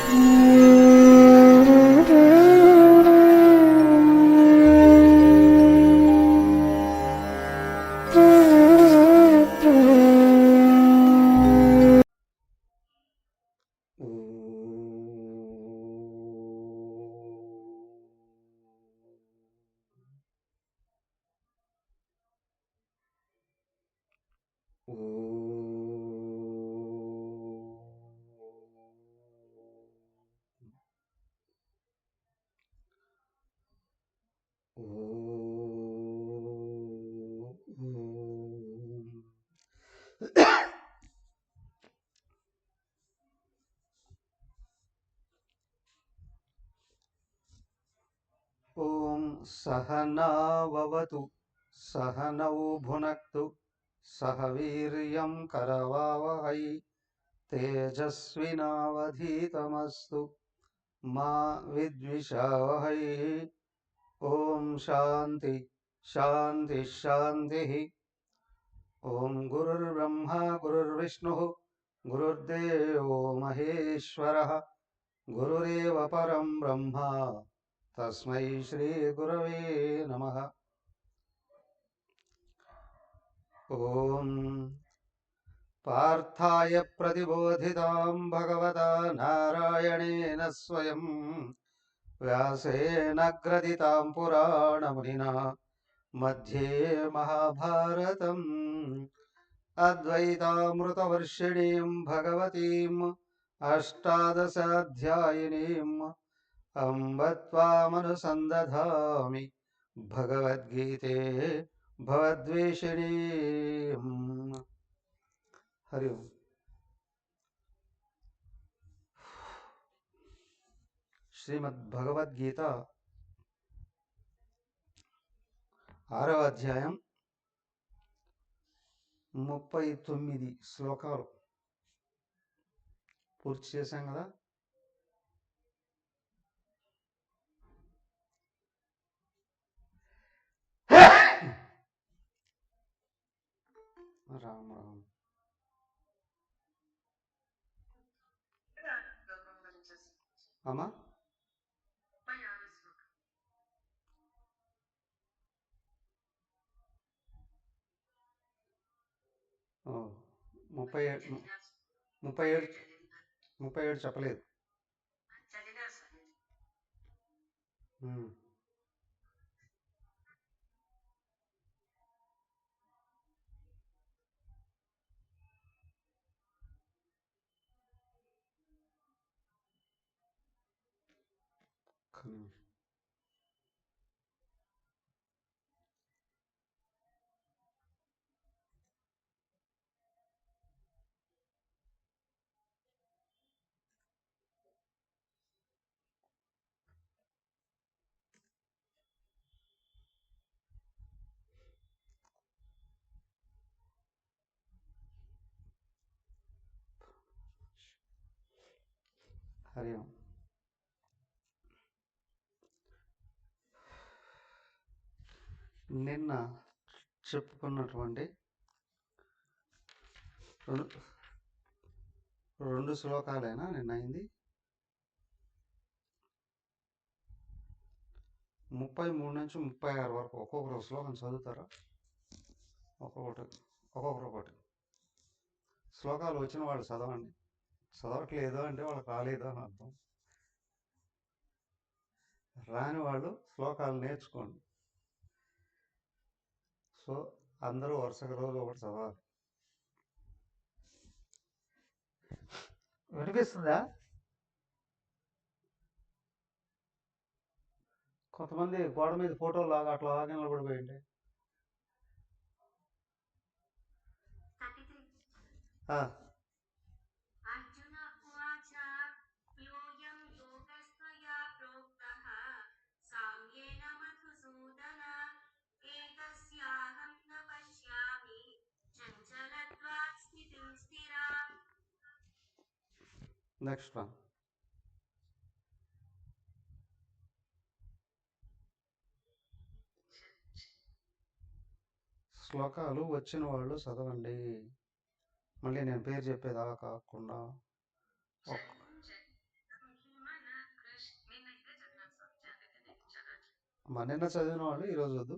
ఓం సహనావవతు సహనౌ భునక్తు సహ వీర్యం కరవావహై తేజస్వినావధీతమస్తు మా విద్విషావహై. ఓం శాంతి శాంతి శాంతి. ఓం గురుర్బ్రహ్మ గురుర్విష్ణు గురుర్దేవో మహేశ్వరః గురురేవ పరం బ్రహ్మ తస్మై శ్రీ గురవే నమః. ఓం పార్థాయ ప్రతిబోధితాం భగవతా నారాయణేన స్వయం వ్యాసేన గ్రథితాం పురాణమునినా మధ్యే మహాభారతం అద్వైతామృతవర్షిణీం భగవతీం అష్టాదశాధ్యాయినీం అంబ త్వామనుసందధామి భగవద్గీతే భవద్వేషిణీం. హరి ఓం. శ్రీమద్ భగవద్గీత 6వ అధ్యాయం 39 శ్లోకాలు పూర్తి చేశాం కదా. రామ్ రామ్. అమ్మా 37 చెప్పలేదు. హరి ఓం. నిన్న చెప్పుకున్నటువంటి రెండు శ్లోకాలైనా నిన్న అయింది. 33 నుంచి 36 వరకు ఒక్కొక్కరు శ్లోకం చదువుతారా? ఒక్కొక్కటి శ్లోకాలు వచ్చిన వాళ్ళు చదవండి. చదవట్లేదు అంటే వాళ్ళకి రాలేదు అని అర్థం. రాని వాళ్ళు శ్లోకాలు నేర్చుకోండి. సో అందరూ వరుసగా రోజు ఒకటి చదవాలి. వినిపిస్తుందా? కొంతమంది గోడ మీద ఫోటోలు లాగా అట్లా లాగా నిలబడిపోయింది. Next one. శ్లోకాలు వచ్చిన వాళ్ళు చదవండి. మళ్ళీ నేను పేరు చెప్పేదా కాకుండా నిన్న చదివిన వాళ్ళు ఈరోజు వద్దు.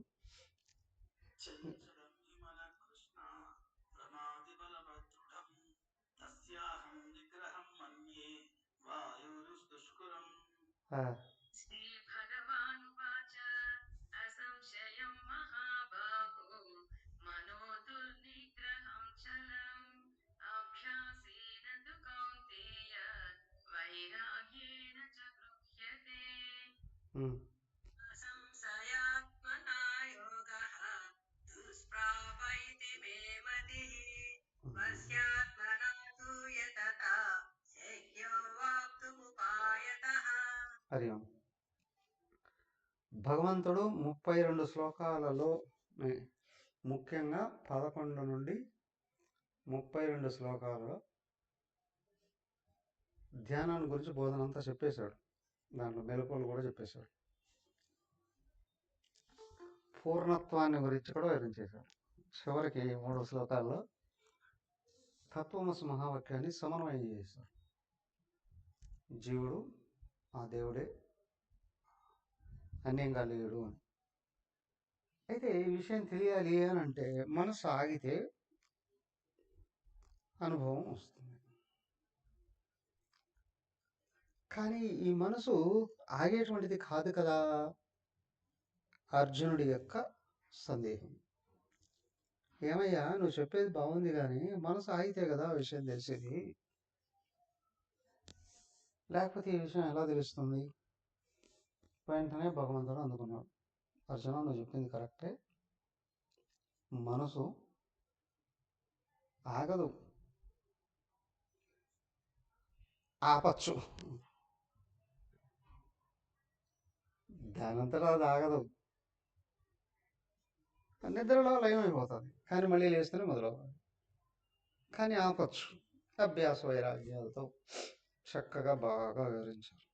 ఆ, శ్రీభగవానువాచ అసంశయం మహాబాహో మనోదుర్నిగ్రహం చలం అభ్యాసేన తు కౌంతేయ వైరాగ్యేన చ గృహ్యతే ఉమ్, అసంశయాత్మనా యోగః దుష్ప్రాప ఇతి మే మతిః వశ్యాత్మనా తు యతతా శక్యో వాప్తుముపాయతః. హరి ఓం. భగవంతుడు 32 శ్లోకాలలో ముఖ్యంగా 11 నుండి 32 శ్లోకాలలో ధ్యానాన్ని గురించి బోధన అంతా చెప్పేశాడు. దాంట్లో మెలకువలు కూడా చెప్పేశాడు. పూర్ణత్వాన్ని గురించి కూడా వివరించేశాడు. చివరికి 3 శ్లోకాల్లో తత్వమసి మహావాక్యాన్ని సమన్వయం చేశాడు. జీవుడు ఆ దేవుడే, అన్యంగా లేడు అని. అయితే ఈ విషయం తెలియాలి అని అంటే మనసు ఆగితే అనుభవం వస్తుంది. కానీ ఈ మనసు ఆగేటువంటిది కాదు కదా అర్జునుడి యొక్క సందేహం. ఏమయ్యా నువ్వు చెప్పేది బాగుంది కానీ మనసు ఆగితే కదా ఆ విషయం తెలిసేది, లేకపోతే ఈ విషయం ఎలా తెలుస్తుంది? వెంటనే భగవంతుడు అందుకున్నాడు. అర్జున నువ్వు చెప్పింది కరెక్టే, మనసు ఆగదు, ఆపచ్చు, దానంతటా అది ఆగదు. నిద్రలో లయం అయిపోతుంది, కానీ మళ్ళీ లేస్తేనే మొదలవుతుంది. కానీ ఆపచ్చు అభ్యాస వైరాగ్యాలతో. చక్కగా బాగా వివరించారు.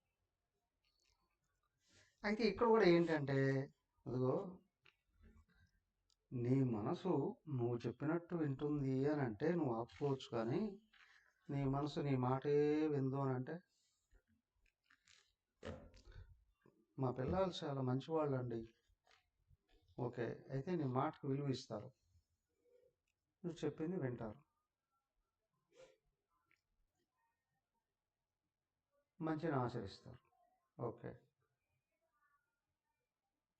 అయితే ఇక్కడ కూడా ఏంటంటే, అదిగో నీ మనసు నువ్వు చెప్పినట్టు వింటుంది అని అంటే నువ్వు ఆపుకోవచ్చు, కానీ నీ మనసు నీ మాటే విందు అని అంటే, మా పిల్లలు చాలా మంచివాళ్ళండి, ఓకే అయితే నీ మాటకు విలువ ఇస్తారు, నువ్వు చెప్పింది వింటారు, మంచిని ఆచరిస్తారు, ఓకే.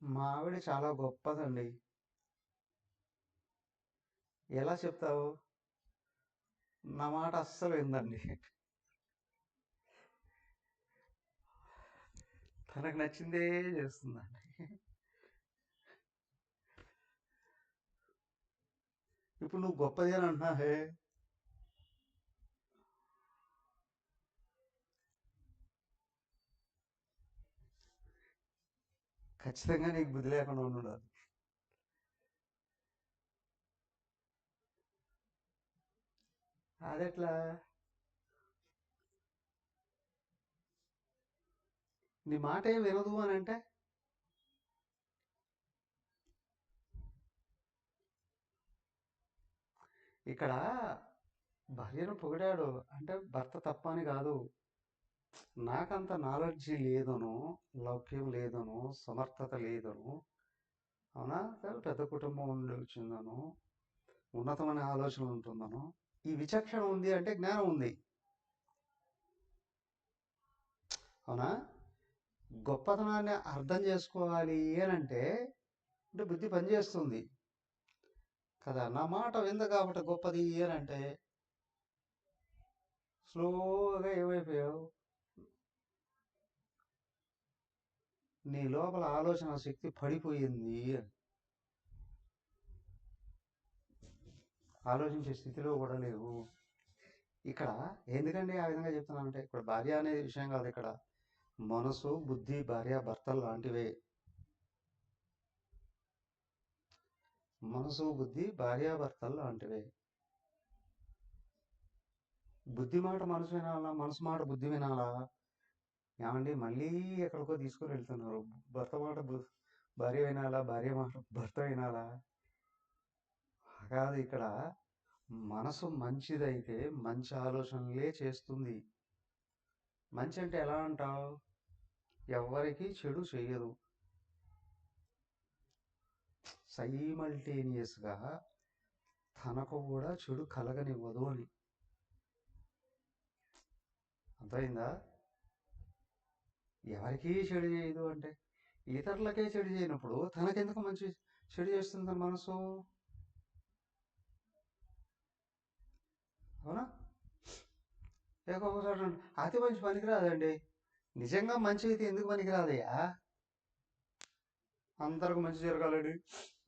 మా ఆవిడ చాలా గొప్పదండి, ఎలా చెప్తావు? నా మాట అస్సలు విందండి, తనకు నచ్చిందే చేస్తుందండి. ఇప్పుడు నువ్వు గొప్పది అని అంటున్నావే, ఖచ్చితంగా నీకు బుద్ధి లేకుండా ఉండాలి. అదెట్లా? నీ మాట ఏం వినదు అని అంటే, ఇక్కడ భార్యను పొగిడాడు అంటే భర్త తప్ప అని కాదు. నాకంత నాలెడ్జి లేదనో, లౌక్యం లేదనో, సమర్థత లేదనో, అవునా, పెద్ద కుటుంబం ఉండి వచ్చిందనో, ఉన్నతమైన ఆలోచన ఉంటుందనో, ఈ విచక్షణ ఉంది అంటే జ్ఞానం ఉంది, అవునా. గొప్పతనాన్ని అర్థం చేసుకోవాలి అని అంటే బుద్ధి పనిచేస్తుంది కదా. నా మాట వింద కాబట్టి గొప్పది అని అంటే స్లోగా ఏమైపోయావు, నీ లోపల ఆలోచన శక్తి పడిపోయింది అని, ఆలోచించే స్థితిలో కూడా లేవు. ఇక్కడ ఎందుకండి ఆ విధంగా చెప్తున్నానంటే, ఇక్కడ భార్య అనే విషయం కాదు, ఇక్కడ మనసు బుద్ధి భార్య భర్తలు లాంటివే. మనసు బుద్ధి భార్యాభర్తలు లాంటివే. బుద్ధి మాట మనసు వినాలా, మనసు మాట బుద్ధి వినాలా? ఏమండి మళ్ళీ ఎక్కడికో తీసుకొని వెళ్తున్నారు. భర్త మాట భార్య వినాలా, భార్య మాట భర్త వినాలా? కాదు, ఇక్కడ మనసు మంచిదైతే మంచి ఆలోచనలే చేస్తుంది. మంచి అంటే ఎలా అంటావు? ఎవరికి చెడు చేయదు, సైమల్టేనియస్గా తనకు కూడా చెడు కలగనివ్వదు అని. అర్థమైందా? ఎవరికీ చెడు చేయదు అంటే ఇతరులకే చెడు చేయనప్పుడు తనకెందుకు మంచి చెడు చేస్తుంది తన మనసు? అవునా? ఒక్కొక్కసారి అతి మంచి పనికిరాదండి. నిజంగా మంచి అయితే ఎందుకు పనికిరాదయ్యా? అందరికి మంచి జరగాలండి,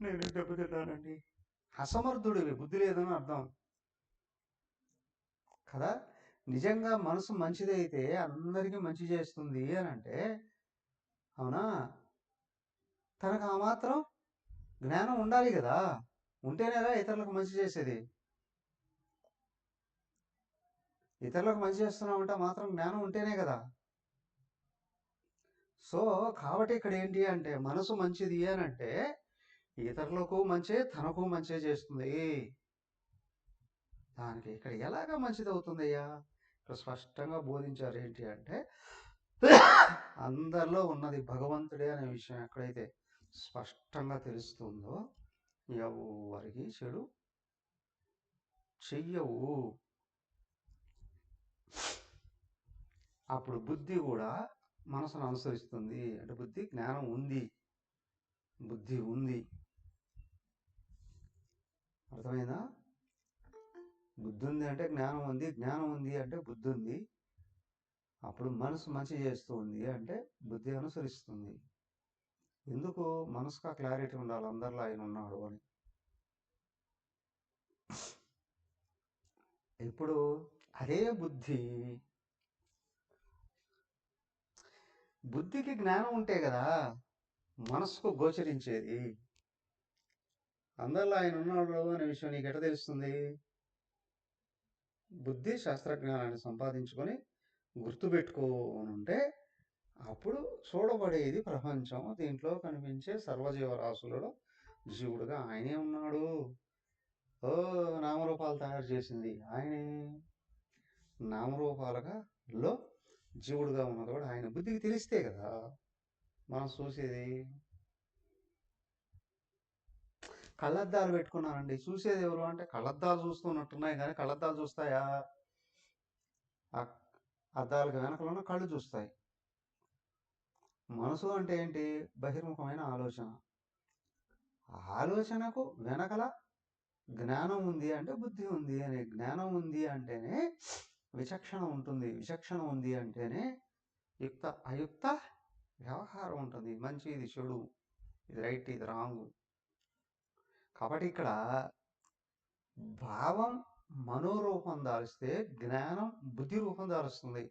నేను దెబ్బతిన్నానండి, అసమర్థుడివి, బుద్ధి లేదని అర్థం కదా. నిజంగా మనసు మంచిదైతే అందరికీ మంచి చేస్తుంది అని అంటే, అవునా, తనకు ఆ మాత్రం జ్ఞానం ఉండాలి కదా. ఉంటేనేగా ఇతరులకు మంచి చేసేది. ఇతరులకు మంచి చేస్తున్నామంటే మాత్రం జ్ఞానం ఉంటేనే కదా. సో కాబట్టి ఇక్కడ ఏంటి అంటే మనసు మంచిది అని అంటే ఇతరులకు మంచి, తనకు మంచి చేస్తుంది. దానికి ఇక్కడ ఎలాగా మంచిది అవుతుందయ్యా? ఇక్కడ స్పష్టంగా బోధించారు. ఏంటి అంటే అందరిలో ఉన్నది భగవంతుడే అనే విషయం ఎక్కడైతే స్పష్టంగా తెలుస్తుందో ఎవరికి చెడు చెయ్యవు. అప్పుడు బుద్ధి కూడా మనసును అనుసరిస్తుంది. అంటే బుద్ధి జ్ఞానం ఉంది, బుద్ధి ఉంది. అర్థమైందా? బుద్ధి ఉంది అంటే జ్ఞానం ఉంది, జ్ఞానం ఉంది అంటే బుద్ధి ఉంది. అప్పుడు మనసు మంచి చేస్తుంది అంటే బుద్ధి అనుసరిస్తుంది. ఎందుకు? మనసుకు క్లారిటీ ఉండాలి అందరిలో ఆయన ఉన్నాడు అని. ఇప్పుడు అదే బుద్ధికి జ్ఞానం ఉంటే కదా మనసుకు గోచరించేది. అందరిలో ఆయన ఉన్నాడు అనే విషయం నీకు ఎట్లా తెలుస్తుంది? బుద్ధి శాస్త్రజ్ఞానాన్ని సంపాదించుకొని గుర్తుపెట్టుకోనుంటే అప్పుడు చూడబడేది ప్రపంచం. దీంట్లో కనిపించే సర్వజీవరాశులలో జీవుడుగా ఆయనే ఉన్నాడు. నామరూపాలు తయారు చేసింది ఆయనే. నామరూపాలుగా లో జీవుడుగా ఉన్నది కూడా ఆయన. బుద్ధికి తెలిస్తే కదా మనం చూసేది. కళ్ళద్దాలు పెట్టుకున్నానండి, చూసేది ఎవరు అంటే కళ్ళద్దాలు చూస్తున్నట్టున్నాయి కానీ కళ్ళద్దాలు చూస్తాయా? ఆ అద్దాలకు వెనకలున్న కళ్ళు చూస్తాయి. మనసు అంటే ఏంటి? బహిర్ముఖమైన ఆలోచన. ఆలోచనకు వెనకల జ్ఞానం ఉంది అంటే బుద్ధి ఉంది అనే. జ్ఞానం ఉంది అంటేనే విచక్షణ ఉంటుంది, విచక్షణ ఉంది అంటేనే యుక్త అయుక్త వ్యవహారం ఉంటుంది. మంచి, ఇది చెడు, ఇది రైట్, ఇది రాంగ్. కాబట్టి ఇక్కడ భావం మనోరూపం దాల్స్తే జ్ఞానం బుద్ధి రూపం దాలుస్తుంది.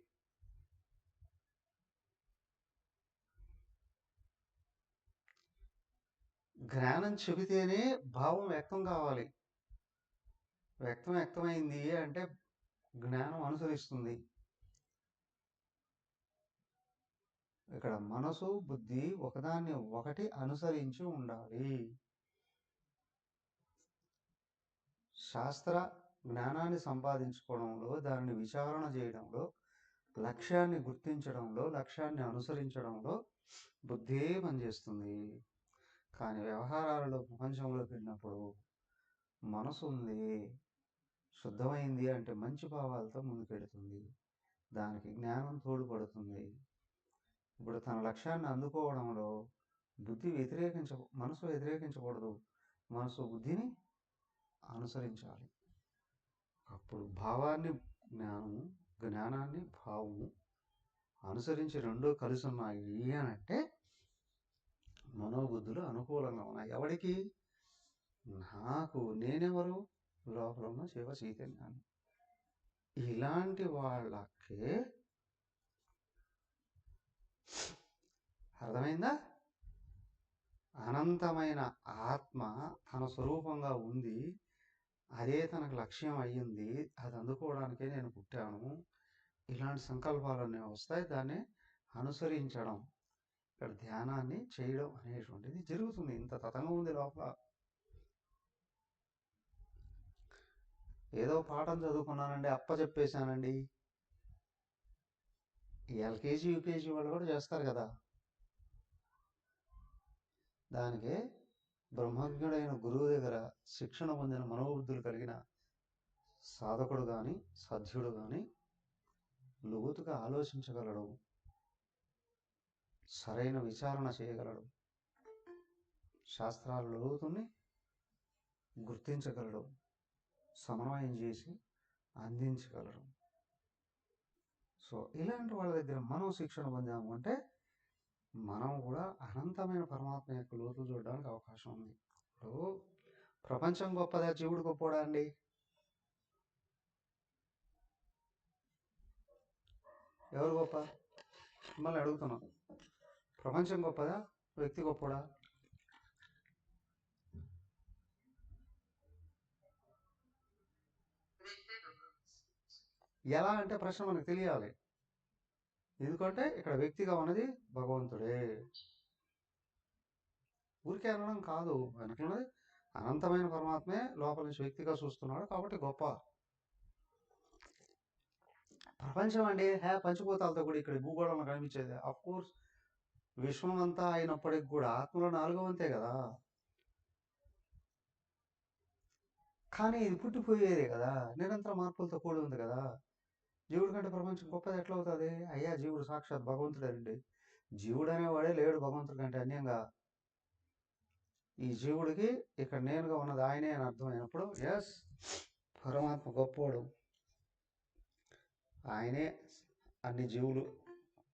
జ్ఞానం చెబితేనే భావం వ్యక్తం కావాలి. వ్యక్తమైంది అంటే జ్ఞానం అనుసరిస్తుంది. ఇక్కడ మనసు బుద్ధి ఒకదాన్ని ఒకటి అనుసరించి ఉండాలి. శాస్త్ర జ్ఞానాన్ని సంపాదించుకోవడంలో, దానిని విచారణ చేయడంలో, లక్ష్యాన్ని గుర్తించడంలో, లక్ష్యాన్ని అనుసరించడంలో బుద్ధే పనిచేస్తుంది. కానీ వ్యవహారాలలో ప్రపంచంలోకి వెళ్ళినప్పుడు మనసు ఉంది, శుద్ధమైంది అంటే మంచి భావాలతో ముందుకెడుతుంది. దానికి జ్ఞానం తోడ్పడుతుంది. ఇప్పుడు తన లక్ష్యాన్ని అందుకోవడంలో బుద్ధి మనసు వ్యతిరేకించకూడదు. మనసు బుద్ధిని అనుసరించాలి. అప్పుడు భావాన్ని జ్ఞానము, జ్ఞానాన్ని భావము అనుసరించి రెండూ కలిసి ఉన్నాయి అని అంటే మనోబుద్ధులు అనుకూలంగా ఉన్నాయి. ఎవరికి? నాకు. నేనెవరు? లోపల ఉన్న శివ చైతన్యాన్ని. ఇలాంటి వాళ్ళకే అర్థమైందా? అనంతమైన ఆత్మ తన స్వరూపంగా ఉంది, అదే తనకు లక్ష్యం అయ్యింది, అది అందుకోవడానికే నేను పుట్టాను. ఇలాంటి సంకల్పాలన్నీ వస్తాయి. దాన్ని అనుసరించడం, ఇక్కడ ధ్యానాన్ని చేయడం అనేటువంటిది జరుగుతుంది. ఇంత తతంగం ఉంది లోపల. ఏదో పాఠం చదువుకున్నానండి, చెప్పేశానండి. ఎల్కేజీ యూకేజీ వాళ్ళు కూడా చేస్తారు కదా. దానికి బ్రహ్మజ్ఞుడైన గురువు దగ్గర శిక్షణ పొందిన మనోబుద్ధులు కలిగిన సాధకుడు కానీ సాధ్యుడు కానీ లోతుగా ఆలోచించగలడు, సరైన విచారణ చేయగలడు, శాస్త్రాల లోతుని గుర్తించగలడు, సమన్వయం చేసి అందించగలడు. సో ఇలాంటి వాళ్ళ దగ్గర మనం శిక్షణ పొందాము అంటే మనం కూడా అనంతమైన పరమాత్మ యొక్క లోతులు చూడడానికి అవకాశం ఉంది. ఇప్పుడు ప్రపంచం గొప్పదా, జీవుడు గొప్పడా అండి? ఎవరు గొప్ప? మిమ్మల్ని అడుగుతున్నాం. ప్రపంచం గొప్పదా, వ్యక్తి గొప్పడా? ఎలా అంటే ప్రశ్న మనకు తెలియాలి. ఎందుకంటే ఇక్కడ వ్యక్తిగా ఉన్నది భగవంతుడే. ఊరికే అనడం కాదు, వెనకన్నది అనంతమైన పరమాత్మే లోపల నుంచి వ్యక్తిగా చూస్తున్నాడు కాబట్టి గొప్ప. ప్రపంచం అండి పంచభూతాలతో కూడా ఇక్కడ భూగోళంలో కనిపించేది. అఫ్ కోర్స్ విశ్వం అంతా అయినప్పటికి కూడా ఆత్మలో 4వ వంతే కదా. కానీ ఇది పుట్టిపోయేదే కదా, నిరంతర మార్పులతో కూడి ఉంది కదా. జీవుడి కంటే ప్రపంచం గొప్పది ఎట్లా అవుతుంది? అయ్యా జీవుడు సాక్షాత్ భగవంతుడేనండి. జీవుడు అనేవాడే లేడు భగవంతుడి కంటే అన్యంగా. ఈ జీవుడికి ఇక్కడ నేనుగా ఉన్నది ఆయనే అని అర్థమైనప్పుడు ఎస్, పరమాత్మ గొప్పోడు. ఆయనే అన్ని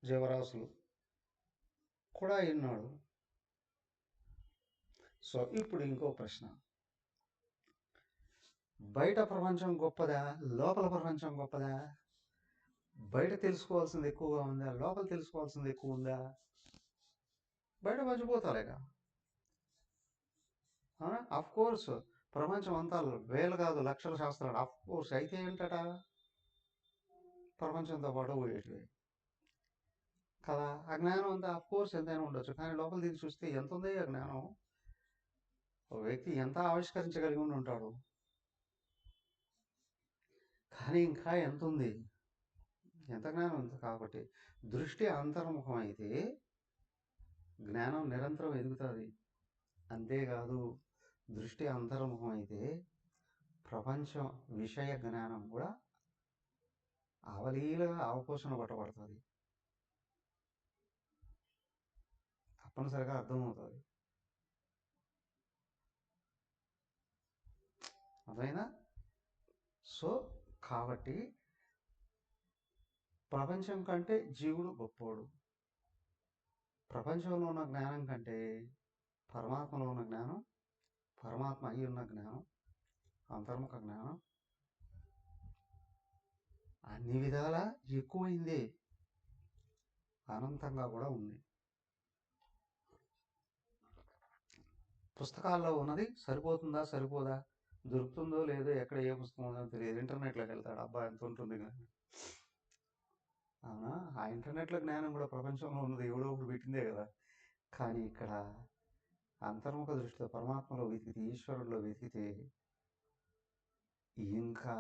జీవరాశులు కూడా ఉన్నాడు. సో ఇప్పుడు ఇంకో ప్రశ్న, బయట ప్రపంచం గొప్పదా, లోపల ప్రపంచం గొప్పదా? బయట తెలుసుకోవాల్సింది ఎక్కువగా ఉందా, లోపల తెలుసుకోవాల్సింది ఎక్కువ ఉందా? బయట పంచిపోతాలేగా. అఫ్ కోర్స్ ప్రపంచం అంతా వేలు కాదు లక్షల శాస్త్రాలు అఫ్ కోర్స్ అయితే ఏంటట, ప్రపంచంతో పాటు పోయేటివి కదా. ఆ జ్ఞానం అంతా అఫ్ కోర్స్ ఎంతైనా ఉండొచ్చు, కానీ లోపల దీన్ని చూస్తే ఎంత ఉంది ఆ జ్ఞానం? ఒక వ్యక్తి ఎంత ఆవిష్కరించగలిగి ఉండి ఉంటాడు, కానీ ఇంకా ఎంత ఉంది, ఎంత జ్ఞానం ఉంది. కాబట్టి దృష్టి అంతర్ముఖం అయితే జ్ఞానం నిరంతరం ఎదుగుతుంది. అంతేకాదు దృష్టి అంతర్ముఖం అయితే ప్రపంచం విషయ జ్ఞానం కూడా అవలీలగా అవపోషణ పట్టబడుతుంది, తప్పనిసరిగా అర్థమవుతుంది. అర్థమైనా? సో కాబట్టి ప్రపంచం కంటే జీవుడు గొప్పోడు. ప్రపంచంలో ఉన్న జ్ఞానం కంటే పరమాత్మలో ఉన్న జ్ఞానం, పరమాత్మ అయి ఉన్న జ్ఞానం, అంతర్ముఖ జ్ఞానం అన్ని విధాలా ఎక్కువైంది, అనంతంగా కూడా ఉంది. పుస్తకాల్లో ఉన్నది సరిపోతుందా సరిపోదా, దొరుకుతుందో లేదో, ఎక్కడ ఏ పుస్తకం ఉందో తెలియదు, ఇంటర్నెట్లోకి వెళ్తాడు, అబ్బా ఎంత ఉంటుంది కానీ. అవునా, ఆ ఇంటర్నెట్లో జ్ఞానం కూడా ప్రపంచంలో ఉన్నది ఎవడో ఒకటి పెట్టిందే కదా. కానీ ఇక్కడ అంతర్ముఖ దృష్టితో పరమాత్మలో వెతికితే, ఈశ్వరుల్లో వెతికితే ఇంకా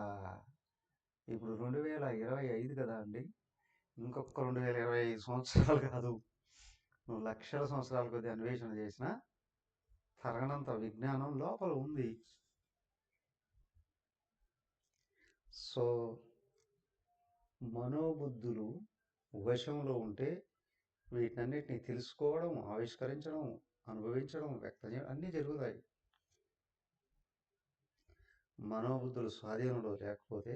ఇప్పుడు 2025 కదా అండి, ఇంకొక 2025 సంవత్సరాలు కాదు, నువ్వు లక్షల సంవత్సరాల కొద్ది అన్వేషణ చేసినా తరగనంత విజ్ఞానం లోపల ఉంది. సో మనోబుద్ధులు వశంలో ఉంటే వీటన్నిటిని తెలుసుకోవడం, ఆవిష్కరించడం, అనుభవించడం, వ్యక్తం చేయడం అన్నీ జరుగుతాయి. మనోబుద్ధులు స్వాధీనంలో లేకపోతే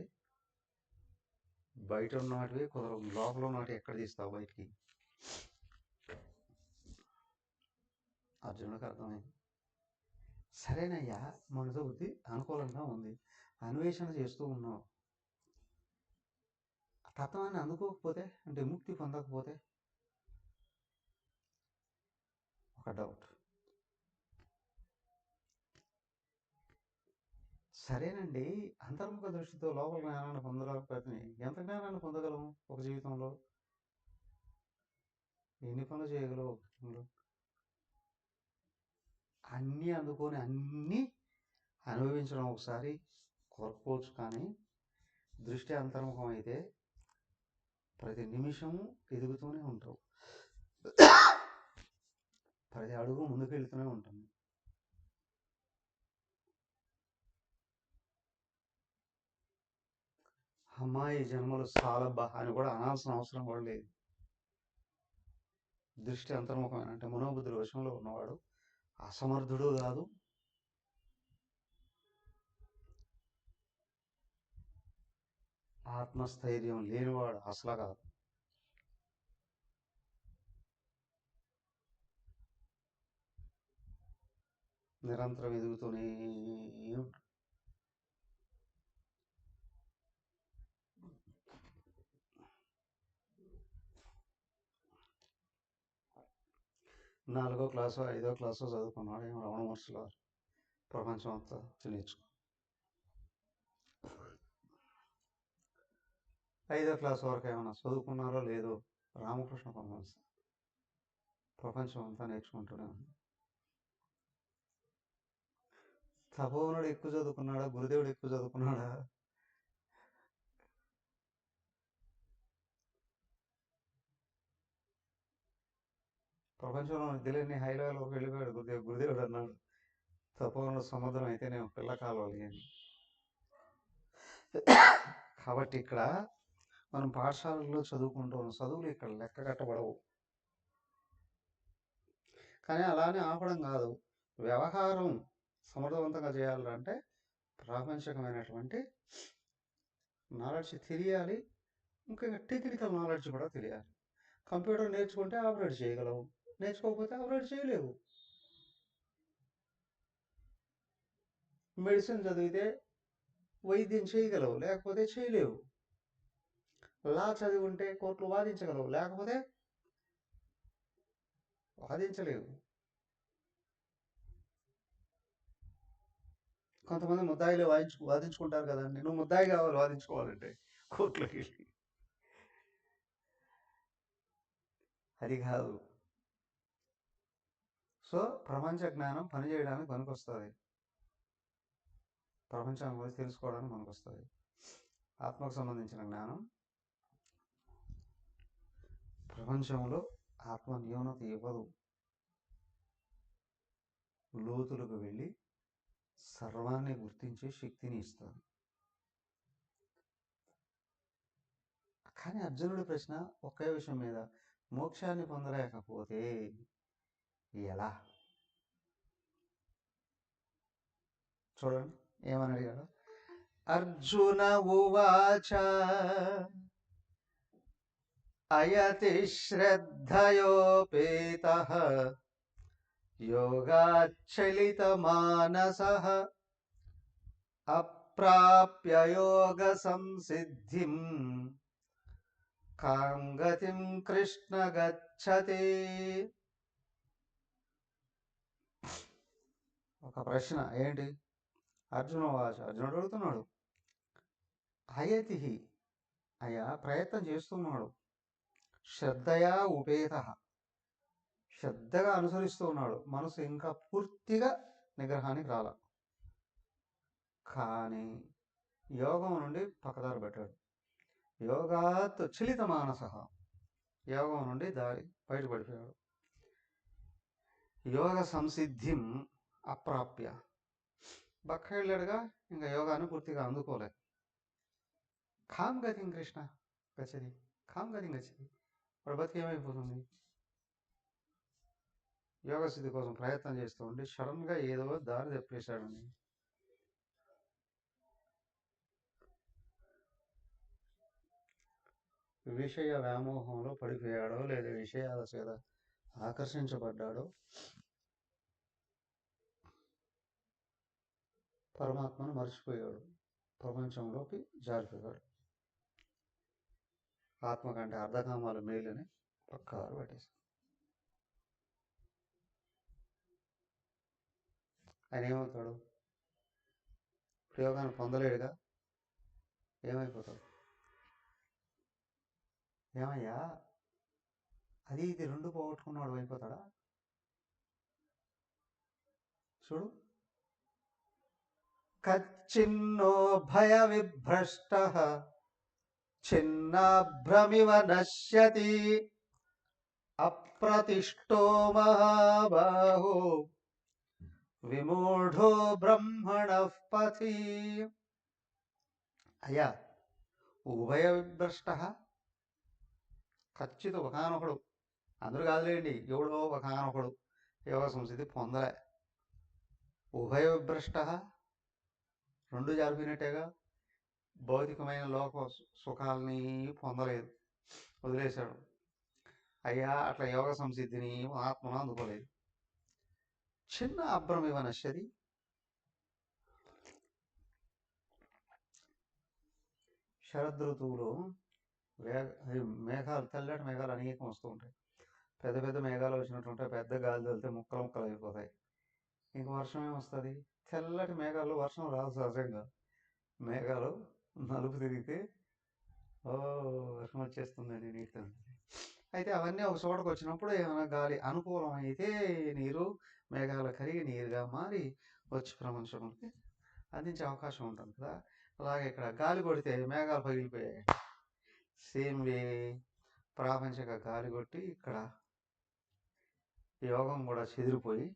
బయట ఉన్నటివి కుదరవు, లోపల ఉన్నటి ఎక్కడ తీస్తావు బయటికి? అర్జునుడికి అర్థమైంది. సరేనయ్యా, మనతో బుద్ధి అనుకూలంగా ఉంది, అన్వేషణ చేస్తూ ఉన్నావు, తత్వాన్ని అందుకోకపోతే అంటే ముక్తి పొందకపోతే ఒక డౌట్. సరేనండి, అంతర్ముఖ దృష్టితో లోపల జ్ఞానాన్ని పొందలేకపోతే ఎంత జ్ఞానాన్ని పొందగలం ఒక జీవితంలో? ఎన్ని పనులు చేయగలవు ఒక జీవితంలో? అన్నీ అందుకొని అన్నీ అనుభవించడం ఒకసారి కోరుకోవచ్చు, కానీ దృష్టి అంతర్ముఖం అయితే ప్రతి నిమిషము ఎదుగుతూనే ఉంటావు, ప్రతి అడుగు ముందుకు వెళ్తూనే ఉంటుంది. అమ్మాయి జన్మలు సాలబ్బా అని కూడా అనాల్సిన అవసరం కూడా లేదు. దృష్టి అంతర్ముఖమైన అంటే మనోబుద్ధుల వశంలో ఉన్నవాడు అసమర్థుడు కాదు, ఆత్మస్థైర్యం లేనివాడు అసలు కాదు. నిరంతరం ఎదుగుతూనే ఉంటాడు. నాలుగో క్లాసు 5వ క్లాసు చదువుకున్నాడు ఏమో రమణ మహర్షుల వారు. ప్రపంచం అంతా నేర్చుకో 5వ క్లాసు వరకు ఏమన్నా చదువుకున్నారో లేదో రామకృష్ణ పరమహంస ప్రపంచం అంతా నేర్చుకుంటూనే ఉంది. తపోవనుడు ఎక్కువ చదువుకున్నాడా, గురుదేవుడు ఎక్కువ చదువుకున్నాడా? ప్రపంచంలో తెలియని హై లెవెల్ వరకు వెళ్ళిపోయాడు గురుదేవుడు అన్నాడు తపోవనుడు సముద్రం అయితేనే పిల్ల కాలువలు అని. కాబట్టి ఇక్కడ మనం పాఠశాలలో చదువుకుంటున్న చదువులు ఇక్కడ లెక్క కట్టబడవు. కానీ అలానే ఆపడం కాదు, వ్యవహారం సమర్థవంతంగా చేయాలంటే ప్రాపంచికమైనటువంటి నాలెడ్జ్ తెలియాలి, ముఖ్యంగా టెక్నికల్ నాలెడ్జ్ కూడా తెలియాలి. కంప్యూటర్ నేర్చుకుంటే ఆపరేట్ చేయగలవు, నేర్చుకోకపోతే ఆపరేట్ చేయలేవు. మెడిసిన్ చదివితే వైద్యం చేయగలవు, లేకపోతే చేయలేవు. లా చదివి ఉంటే కోర్టులు వాదించగలవు, లేకపోతే వాదించలేవు. కొంతమంది ముద్దాయిలు వాదించుకుంటారు కదండి. నువ్వు ముద్దాయి కావాలి వాదించుకోవాలంటే కోర్టులోకి వెళ్ళి. అది కాదు. సో ప్రపంచ జ్ఞానం పనిచేయడానికి పనికొస్తుంది, ప్రపంచం గురించి తెలుసుకోవడానికి పనికొస్తుంది. ఆత్మకు సంబంధించిన జ్ఞానం ప్రపంచంలో ఆత్మ న్యూనత ఇవ్వదు. లోతులకు వెళ్ళి సర్వాన్ని గుర్తించే శక్తిని ఇస్తుంది. కానీ అర్జునుడి ప్రశ్న ఒకే విషయం మీద, మోక్షాన్ని పొందలేకపోతే ఎలా? చూడండి ఏమని అడిగాడు. అర్జున ఉవాచ అయతి శ్రద్ధయోపేతః యోగాచ్చలిత మానసః అప్రాప్య యోగ సంసిద్ధిం కాం గతిం కృష్ణ గచ్చతి. ఒక ప్రశ్న ఏంటి? అర్జునుడు అడుగుతున్నాడు. అయతి అయా ప్రయత్నం చేస్తున్నాడు, శ్రద్ధయా ఉపేత శ్రద్ధగా అనుసరిస్తూ ఉన్నాడు, మనసు ఇంకా పూర్తిగా నిగ్రహానికి రాల, కానీ యోగం నుండి పక్కదారి పెట్టాడు. యోగాత్ చలిత మానస యోగం నుండి బయటపడిపోయాడు. యోగ సంసిద్ధిం అప్రాప్య బక్క వెళ్ళాడుగా, ఇంకా యోగాన్ని పూర్తిగా అందుకోలే. కాం గతిం కృష్ణ గచ్చది, కాం గతిం గచ్చది, వాడు బతికి ఏమైపోతుంది? యోగ స్థితి కోసం ప్రయత్నం చేస్తూ ఉండి సడన్గా ఏదో దారి తెప్పేశాడని. విషయ వ్యామోహంలో పడిపోయాడో లేదా విషయాల చేత ఆకర్షించబడ్డాడో పరమాత్మను మర్చిపోయాడు, ప్రపంచంలోకి జారిపోయాడు. ఆత్మ కంటే అర్ధకామాలు మేలని పక్కదారి పట్టేశాడు. ఆయన ఏమవుతాడు? యోగాన్ని పొందలేడుగా, ఏమైపోతాడు? ఏమయ్యా అది ఇది రెండు పోగొట్టుకున్నాడు అయిపోతాడా? చూడు, కచ్చిన్నో భయ విభ్రష్ట చిన్నాభ్రమివ నశ్యతి అప్రతిష్టో మహాబాహో విమూఢో బ్రహ్మణ పథి. అయ్యా ఉభయ విభ్రష్ట, ఖచ్చిత ఒకనొకడు, అందరూ కాదులేండి, ఎవడో ఒకనొకడు యోగ సంసిద్ధి పొందలే. ఉభయ విభ్రష్ట, రెండు జారిపోయినట్టేగా, భౌతికమైన లోక సుఖాలని పొందలేదు, వదిలేశాడు. అయ్యా అట్లా యోగ సంసిద్ధిని ఆత్మను అందుకోలేదు. చిన్న అభ్రమివ నశ్యతి. శరదృతువులో మేఘాలు, తెల్లటి మేఘాలు అనేకం వస్తూ ఉంటాయి. పెద్ద పెద్ద మేఘాలు వచ్చినట్టు ఉంటాయి. పెద్ద గాలి తగిలితే ముక్కలు ముక్కలు అయిపోతాయి. ఇంక వర్షం ఏమొస్తుంది? తెల్లటి మేఘాలు, వర్షం రాదు సహజంగా. మేఘాలు నలుపు తిరిగితే ఓ వర్షం వచ్చేస్తుందని నీటి. అయితే అవన్నీ ఒక చోటకు వచ్చినప్పుడు ఏమైనా గాలి అనుకూలం అయితే నీరు మేఘాలు కరిగి నీరుగా మారి వచ్చి ప్రపంచంలోకి అందించే అవకాశం ఉంటుంది కదా. అలాగే ఇక్కడ గాలి కొడితే మేఘాలు పగిలిపోయాయి. సేమ్ వే ప్రాపంచిక గాలి కొట్టి ఇక్కడ యోగం కూడా చెదిరిపోయి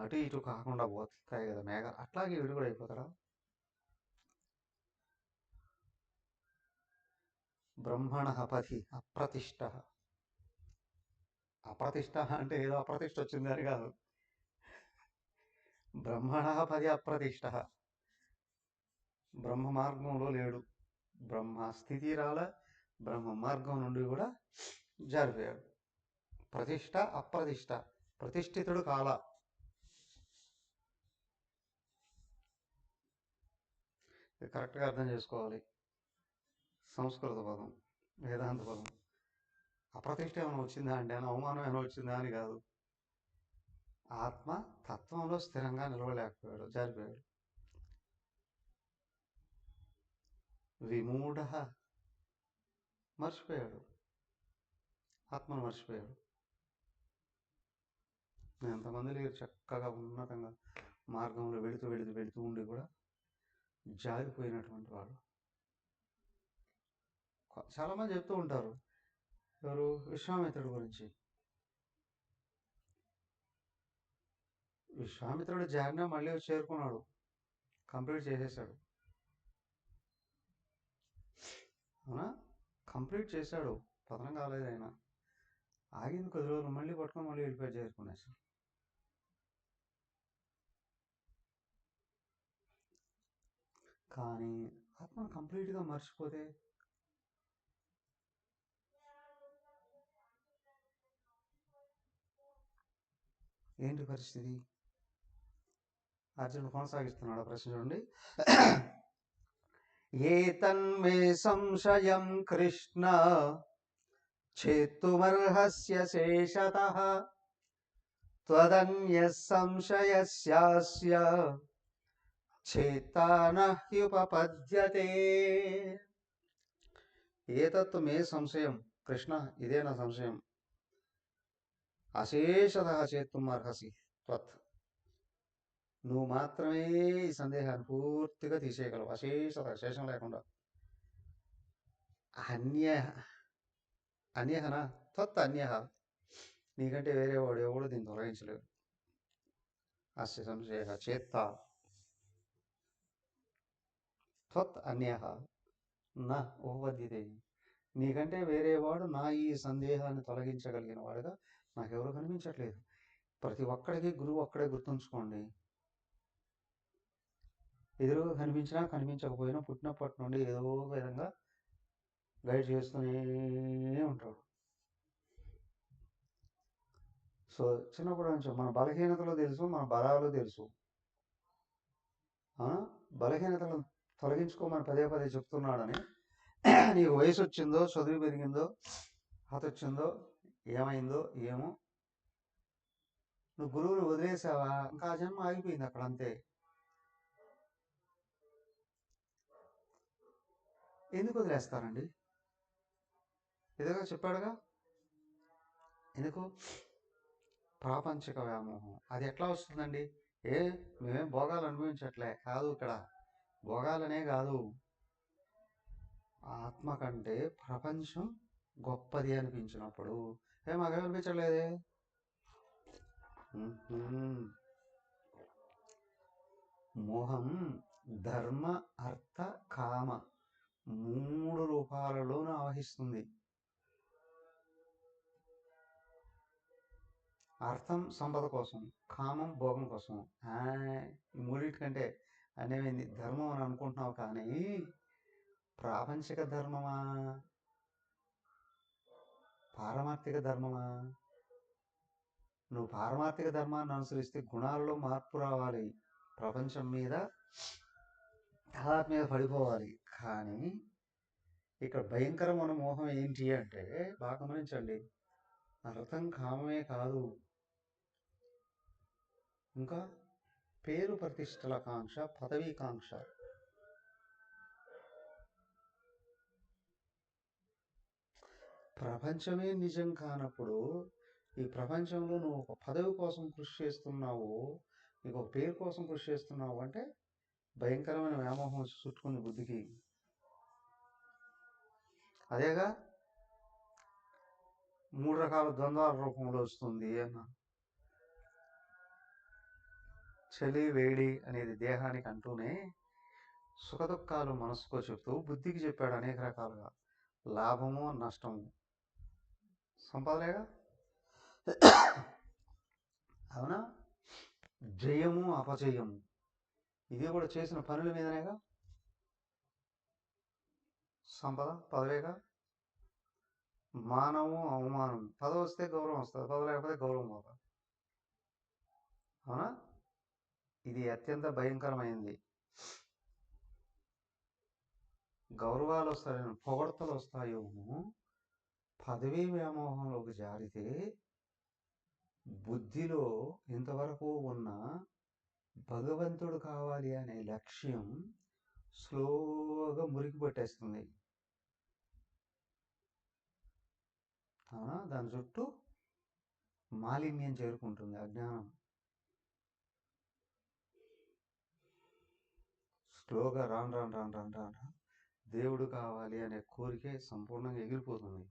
అటు ఇటు కాకుండా పోతాయి కదా మేఘాలు. అట్లాగే వీడు కూడా అయిపోతాడా? బ్రహ్మణ పతి అప్రతిష్ట. అప్రతిష్ట అంటే ఏదో అప్రతిష్ట వచ్చిందని కాదు. బ్రహ్మణ పది అప్రతిష్ట, బ్రహ్మ మార్గంలో లేడు. బ్రహ్మ స్థితి రాల, బ్రహ్మ మార్గం నుండి కూడా జారిపోయాడు. ప్రతిష్ట అప్రతిష్ట, ప్రతిష్ఠితుడు కాల. ఇది కరెక్ట్గా అర్థం చేసుకోవాలి. సంస్కృత పదం, వేదాంత పదం. అప్రతిష్ట ఏమైనా వచ్చిందా అంటే అని, అవమానం ఏమైనా వచ్చిందా అని కాదు. ఆత్మ తత్వంలో స్థిరంగా నిలవలేకపోయాడు, జారిపోయాడు. విమూఢ, మర్చిపోయాడు, ఆత్మను మర్చిపోయాడు. ఎంతమంది లేరు చక్కగా ఉన్నతంగా మార్గంలో వెళుతూ వెళుతూ వెళుతూ ఉండి కూడా జారిపోయినటువంటి వాడు. చాలామంది చెప్తూ ఉంటారు, ఎవరు? విశ్వామిత్రుడి గురించి. విశ్వామిత్రుడు జారినా మళ్ళీ చేరుకున్నాడు, కంప్లీట్ చేసేసాడు. అవునా? కంప్లీట్ చేశాడు, పతనం కాలేదు. ఆయన ఆగింది కొద్ది రోజులు, మళ్ళీ పట్టుకొని మళ్ళీ వెళ్ళిపోయి చేరుకునేసాడు. కానీ ఆత్మను కంప్లీట్గా మర్చిపోతే ఏంటి పరిస్థితి? అర్జునుడు కొనసాగిస్తున్నాడు ప్రశ్న చూడండి. ఏతన్మే సంశయం కృష్ణ చేతుమర్హస్య శేషతః త్వదన్యః సంశయస్యాస్య చేతా నహ్యుపపద్యతే. ఏతత్ మే సంశయం కృష్ణ, ఇదే నా సంశయం. అశేషతః చేతుం అర్హసి త్వత్, నువ్వు మాత్రమే ఈ సందేహాన్ని పూర్తిగా తీసేయగలవు. అశేషత, శేషం లేకుండా. అన్యహన త్వత్ అన్యహ, నీకంటే వేరే వాడు ఎవడు దీన్ని తొలగించలేడు. అస్య సంశయ చేత్త త్వత్ అన్యహ నా ఉపపద్యతే, నీకంటే వేరే వాడు నా ఈ సందేహాన్ని తొలగించగలిగిన వాడుగా నాకెవరు కనిపించట్లేదు. ప్రతి ఒక్కడికి గురువు ఒక్కడే, గుర్తుంచుకోండి. ఎదురుగా కనిపించినా కనిపించకపోయినా పుట్టినప్పటి నుండి ఏదో ఒక విధంగా గైడ్ చేస్తూనే ఉంటాడు. సో చిన్నప్పటి నుంచి మన బలహీనతలు తెలుసు, మన బలాలు తెలుసు. బలహీనతలను తొలగించుకోమని పదే పదే చెప్తున్నాడని, నీకు వయసు వచ్చిందో, చదువు పెరిగిందో, హత వచ్చిందో, ఏమైందో ఏమో, నువ్వు గురువుని వదిలేసావా, ఇంకా ఆ జన్మ ఆగిపోయింది అక్కడ, అంతే. ఎందుకు వదిలేస్తారండి? ఇదిగా చెప్పాడుగా, ఎందుకు? ప్రాపంచిక వ్యామోహం. అది ఎట్లా వస్తుందండి? మేమేం భోగాలు అనుభవించట్లే కాదు, ఇక్కడ భోగాలనే కాదు, ఆత్మ కంటే ప్రపంచం గొప్పది అనిపించినప్పుడు మాకేమనిపించట్లేదే. మోహం ధర్మ అర్థ కామ 3 రూపాలలోనూ ఆవహిస్తుంది. అర్థం సంపద కోసం, కామం భోగం కోసం. ఈ మూడింటికంటే అనేవి ధర్మం అని అనుకుంటున్నావు, కానీ ప్రాపంచిక ధర్మమా, పారమార్థిక ధర్మమా? నువ్వు పారమార్థిక ధర్మాన్ని అనుసరిస్తే గుణాల్లో మార్పు రావాలి, ప్రపంచం మీద తర్వాత మీద పడిపోవాలి. కానీ ఇక్కడ భయంకరమైన మోహం ఏంటి అంటే, బాగా గమనించండి, అర్థం కామమే కాదు, ఇంకా పేరు ప్రతిష్టల కాంక్ష, పదవీ కాంక్ష. ప్రపంచమే నిజం కానప్పుడు ఈ ప్రపంచంలో నువ్వు ఒక పదవి కోసం కృషి చేస్తున్నావు, నీకు ఒక పేరు కోసం కృషి చేస్తున్నావు అంటే భయంకరమైన వ్యామోహం చుట్టుకుంది బుద్ధికి. అదేగా 3 రకాల ద్వంద్వాల రూపంలో వస్తుంది అన్న. చలి వేడి అనేది దేహానికి అంటూనే, సుఖదుఖాలు మనసుకో చెప్తూ బుద్ధికి చెప్పాడు అనేక రకాలుగా. లాభము నష్టము సంపదలేగా, అవునా? జయము అపజయము ఇది కూడా చేసిన పనుల మీదనేగా. సంపద పదవేగా. మానము అవమానం, పదవి వస్తే గౌరవం వస్తుంది, పదవి లేకపోతే గౌరవం పోతుంది, అవునా? ఇది అత్యంత భయంకరమైంది. గౌరవాలు వస్తాయని పొగడతలు వస్తాయో, పదవీ వ్యామోహంలోకి జారితే బుద్ధిలో ఇంతవరకు ఉన్న భగవంతుడు కావాలి అనే లక్ష్యం స్లోగా మురికి పట్టేస్తుంది, అవునా? దాని చుట్టూ మాలిన్యం చేరుకుంటుంది, అజ్ఞానం. స్లోగా రాను రాను రాను రాను రాను దేవుడు కావాలి అనే కోరికే సంపూర్ణంగా ఎగిరిపోతుంది,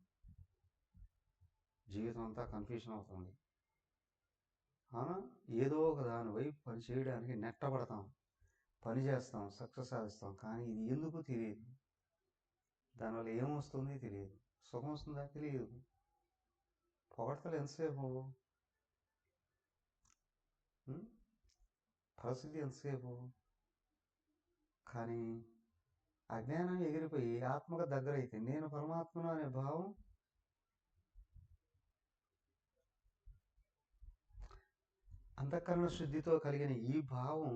జీవితం అంతా కన్ఫ్యూషన్ అవుతుంది, అవునా? ఏదో ఒక దాని వైపు పని చేయడానికి నెట్టబడతాం, పని చేస్తాం, సక్సెస్ సాధిస్తాం, కానీ ఇది ఎందుకు తెలియదు, దానివల్ల ఏమొస్తుంది తెలియదు, సుఖం వస్తుందా తెలియదు, పొగడతలు ఎంతసేపు, పరిస్థితి ఎంతసేపు. కానీ అజ్ఞానం ఎగిరిపోయి ఆత్మకు దగ్గరైతే నేను పరమాత్మను అనే భావం, అంతఃకరణ శుద్ధితో కలిగిన ఈ భావం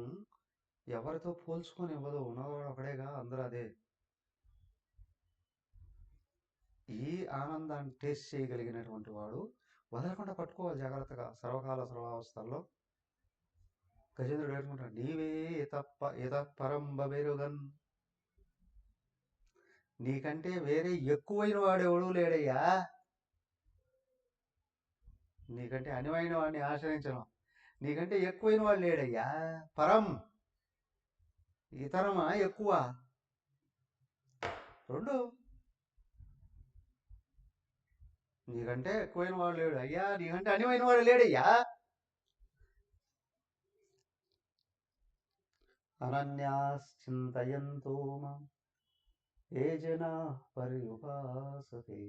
ఎవరితో పోల్చుకొని ఇవ్వదు, ఉన్నవాడు ఒకడేగా, అందరూ అదే. ఈ ఆనందాన్ని టేస్ట్ చేయగలిగినటువంటి వాడు వదలకుండా పట్టుకోవాలి జాగ్రత్తగా. సర్వకాల సర్వావస్థల్లో గజేంద్రుడు వేడుకుంటాడు, నీవే పరం బెరుగన్, నీకంటే వేరే ఎక్కువైన వాడెవడూ లేడయ్యా, నీకంటే అనువైన వాడిని ఆశ్రయించడం, నీకంటే ఎక్కువైన వాడు లేడయ్యా. పరం ఇతరమా ఎక్కువ, రెండు. నీకంటే ఎక్కువైన వాడు లేడు అయ్యా, నీకంటే అనువైన వాడు లేడయ్యా. అనన్యాశ్చింతయంతో మాం ఏ జనాః పర్యుపాసతే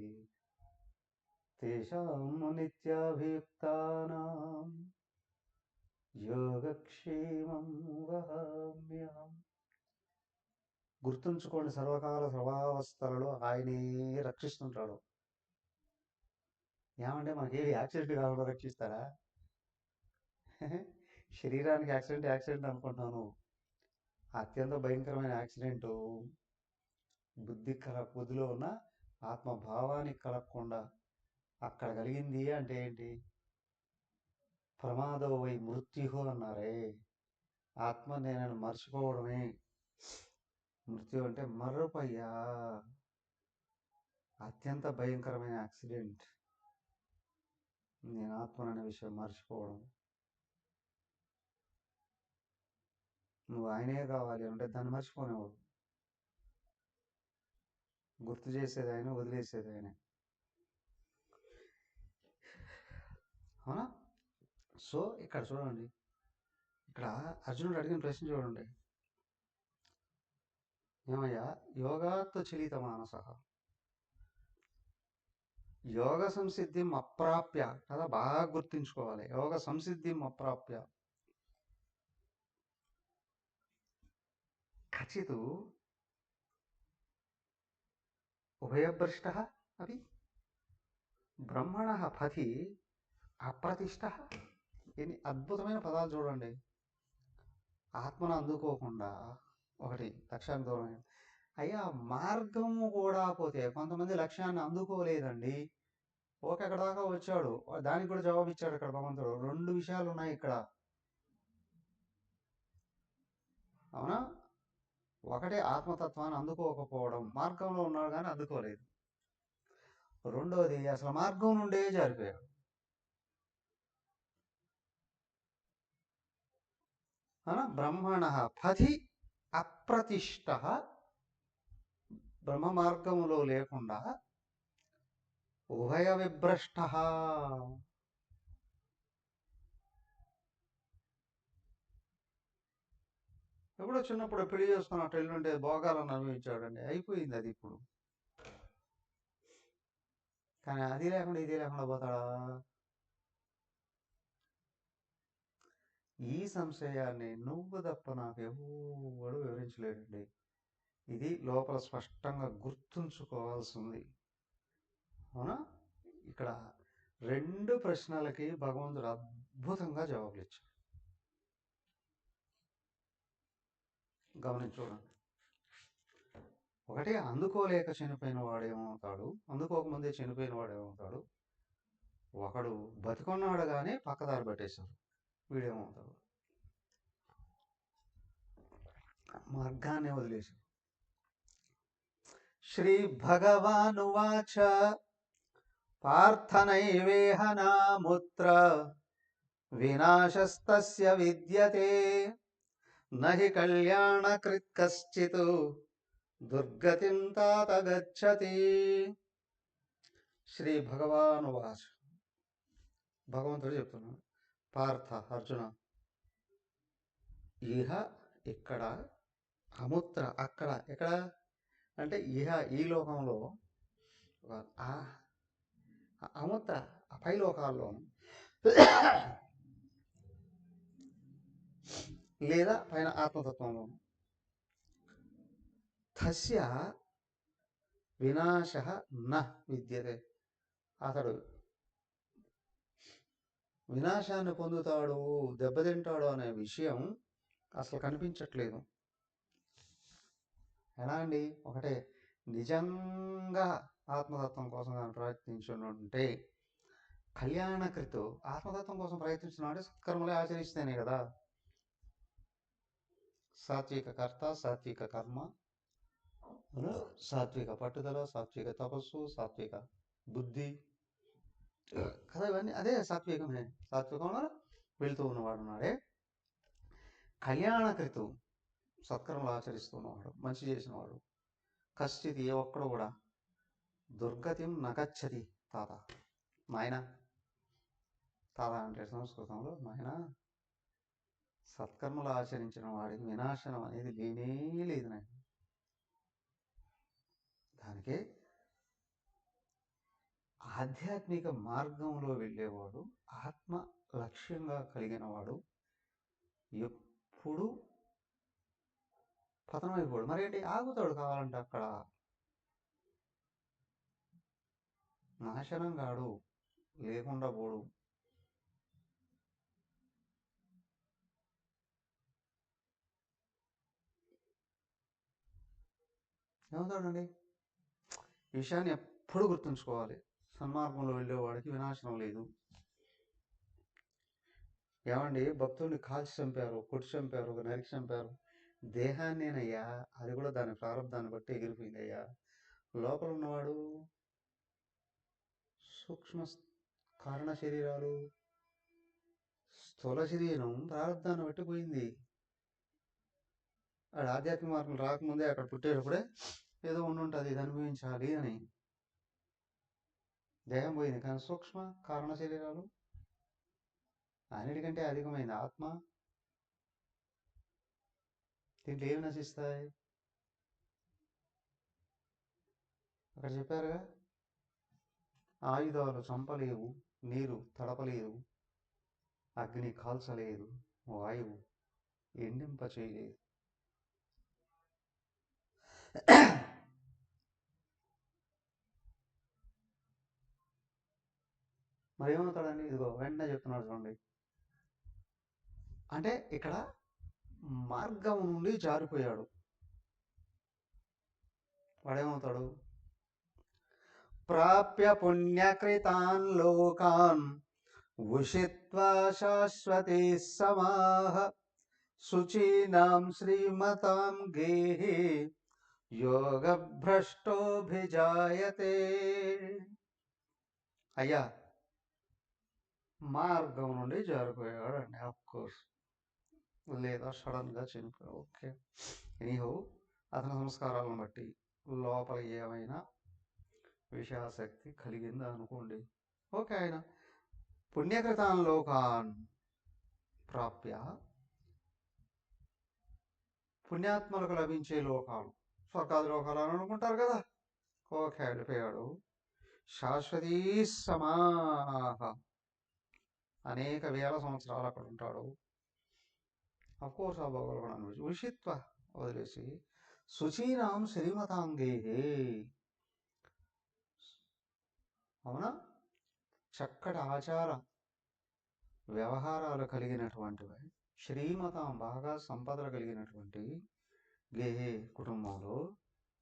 తేషాం నిత్యాభియుక్తానాం యోగక్షేమం వహామ్యహం. గుర్తుంచుకోండి, సర్వకాల సర్వావస్థలలో ఆయనే రక్షిస్తుంటాడు. ఏమంటే మనకి యాక్సిడెంట్ కాకుండా రక్షిస్తారా? శరీరానికి యాక్సిడెంట్ అనుకుంటున్నాను. అత్యంత భయంకరమైన యాక్సిడెంట్ బుద్ధిలో ఉన్న ఆత్మభావానికి కలగకుండా అక్కడ కలిగింది. అంటే ఏంటి? ప్రమాదో వై మృత్యు అన్నారే, ఆత్మ నేనని మర్చిపోవడమే మృత్యు అంటే. మర్రపయ్యా, అత్యంత భయంకరమైన యాక్సిడెంట్ నేను ఆత్మననే విషయం మర్చిపోవడం. నువ్వు ఆయనే కావాలి అంటే దాన్ని మర్చిపోనేవాడు, గుర్తు చేసేది ఆయన, వదిలేసేది ఆయన, అవునా? సో ఇక్కడ చూడండి, ఇక్కడ అర్జునుడు అడిగిన ప్రశ్న చూడండి, ఏమయ్యా, యోగాత్ చలిత మానస, యోగ సంసిద్ధిం అప్రాప్య కదా, బాగా గుర్తుంచుకోవాలి. యోగ సంసిద్ధిం అప్రాప్య ఖచ్చితు ఉభయభ్రష్ట అవి బ్రహ్మణ పథి అప్రతిష్ట. ఎన్ని అద్భుతమైన పదాలు చూడండి. ఆత్మను అందుకోకుండా ఒకటి లక్ష్యానికి దూరం అయ్యా, మార్గము కూడా పోతే కొంతమంది లక్ష్యాన్ని అందుకోలేదండి. ఓకే, ఎక్కడ దాకా వచ్చాడు, దానికి కూడా జవాబు ఇచ్చాడు ఇక్కడ భగవంతుడు. రెండు విషయాలు ఉన్నాయి ఇక్కడ, అవునా? ఒకటే ఆత్మతత్వాన్ని అందుకోకపోవడం, మార్గంలో ఉన్నాడు కానీ అందుకోలేదు. రెండోది అసలు మార్గం నుండే జారిపోయాడు. బ్రహ్మణ పథి అప్రతిష్ట, బ్రహ్మ మార్గములో లేకుండా ఉభయ విభ్రష్ట. ఎప్పుడో చిన్నప్పుడు పెళ్లి చేసుకున్నట్టు ఎల్లుంటే భోగాలను అనుభవించాడండి, అయిపోయింది అది ఇప్పుడు. కానీ అది లేకుండా ఇది లేకుండా పోతాడా? ఈ సంశయాన్ని నువ్వు తప్ప నాకు ఎవడు వివరించలేడండి. ఇది లోపల స్పష్టంగా గుర్తుంచుకోవాల్సింది, అవునా? ఇక్కడ రెండు ప్రశ్నలకి భగవంతుడు అద్భుతంగా జవాబులు ఇచ్చాడు. గమనించి చూడండి. ఒకటి, అందుకోలేక చనిపోయిన వాడేమవుతాడు, అందుకోకముందే చనిపోయిన వాడేమవుతాడు. ఒకడు బతికున్నాడు కానీ పక్కదారి పట్టేశారు, వీడేమవుతాడు? మార్గాన్ని వదిలేశాడు. శ్రీ భగవానువాచ పార్థనైవేహ నాముత్ర వినాశస్తస్య విద్యతే నహి కళ్యాణకృత్ కశ్చిత్ దుర్గతిం తాత గచ్చతి. శ్రీ భగవానువాచ, భగవంతుడు చెప్తున్నాడు, పార్థ అర్జున, ఇహ ఇక్కడ, అముత్ర అక్కడ. ఎక్కడ అంటే ఇహ ఈ లోకంలో, అముత్ర పై లోకాల్లో, లేదా పైన ఆత్మతత్వంలో, తస్య వినాశ న విద్యతే, అతడు వినాశాన్ని పొందుతాడు, దెబ్బతింటాడు అనే విషయం అసలు కనిపించట్లేదు. ఎలా అండి? ఒకటే, నిజంగా ఆత్మతత్వం కోసం కానీ ప్రయత్నించుంటే, కళ్యాణకృతు, ఆత్మతత్వం కోసం ప్రయత్నించినాడు సత్కర్మలే ఆచరిస్తేనే కదా. సాత్విక కర్త, సాత్విక కర్మ, సాత్విక పట్టుదల, సాత్విక తపస్సు, సాత్విక బుద్ధి కదా, ఇవన్నీ అదే సాత్వికమే. సాత్వికంలో వెళ్తూ ఉన్నవాడు నాడే కళ్యాణకృతు, సత్కర్మలు ఆచరిస్తున్నవాడు, మంచి చేసినవాడు. కశ్చిత్, ఏ ఒక్కడు కూడా దుర్గతిం నగచ్చతి. తాత, నాయన, తాత అంటే సంస్కృతంలో నాయన, సత్కర్మలు ఆచరించిన వాడికి వినాశనం అనేది లేనే లేదు నాయన. దానికే ఆధ్యాత్మిక మార్గంలో వెళ్ళేవాడు, ఆత్మ లక్ష్యంగా కలిగిన వాడు ఎప్పుడు పతనమైపోడు. మరేంటి, ఆగుతాడు కావాలంటే అక్కడ, నాశనం కాడు, లేకుండా పోడు. ఏమవుతాడండి? ఈ విషయాన్ని ఎప్పుడు గుర్తుంచుకోవాలి. సన్మార్గంలో వెళ్ళేవాడికి వినాశనం లేదు. ఏమండి, భక్తుల్ని కాల్చి చంపారు, కొట్టి చంపారు, నరికి చంపారు, దేహాన్నేనయ్యా, అది కూడా దాని ప్రారంభాన్ని బట్టి ఎగిరిపోయిందయ్యా. లోపల ఉన్నవాడు సూక్ష్మ కారణ శరీరాలు, స్థూల శరీరం ప్రారంభాన్ని బట్టి పోయింది. వాడు ఆధ్యాత్మిక మార్గం రాకముందే అక్కడ పుట్టేటప్పుడే ఏదో ఉండుంటుంది, ఇది అనుభవించాలి అని. దేహం పోయింది కానీ సూక్ష్మ కారణ శరీరాలు, అన్నిటికంటే అధికమైంది ఆత్మ. దీంట్లో ఏమి నశిస్తాయి? అక్కడ చెప్పారుగా, ఆయుధాలు చంపలేవు, నీరు తడపలేదు, అగ్ని కాల్చలేదు, వాయువు ఎండింప చేయలేదు. మరి ఏమవుతాడండి? ఇదిగో వెంటనే చెప్తున్నాడు చూడండి. అంటే ఇక్కడ మార్గం నుండి జారిపోయాడు. వాడేమవుతాడు? ప్రాప్య పుణ్యకృతాన్ లోకాన్ ఉషిత్వా శాశ్వతే సమాహ శుచీనాం శ్రీమతాం గేహే యోగభ్రష్టోభిజాయతే. అయ్యా, మార్గం నుండి జారిపోయాడు అండి. ఆఫ్ కోర్స్, లేదా సడన్గా చనిపోయాడు. ఓకే, ఎనీహో అతని సంస్కారాలను బట్టి లోపల ఏమైనా విషయాసక్తి కలిగిందా అనుకోండి. ఓకే, ఆయన పుణ్యకృతాన్ లోకాన్ ప్రాప్య, పుణ్యాత్మలకు లభించే లోకాలు, స్వర్గాది లోకాలు అని అనుకుంటారు కదా. ఓకే, వెళ్ళిపోయాడు. శాశ్వతీ సమాహ, అనేక వేల సంవత్సరాలు అక్కడ ఉంటాడు. అఫ్కోర్స్ ఆ భోగాలు కూడా అనుభవించి ఉషిత్వ వదిలేసి శుచీనాం శ్రీమతాంగేహే, అవునా, చక్కటి ఆచార వ్యవహారాలు కలిగినటువంటివి, శ్రీమతం బాగా సంపదలు కలిగినటువంటి గేహే కుటుంబంలో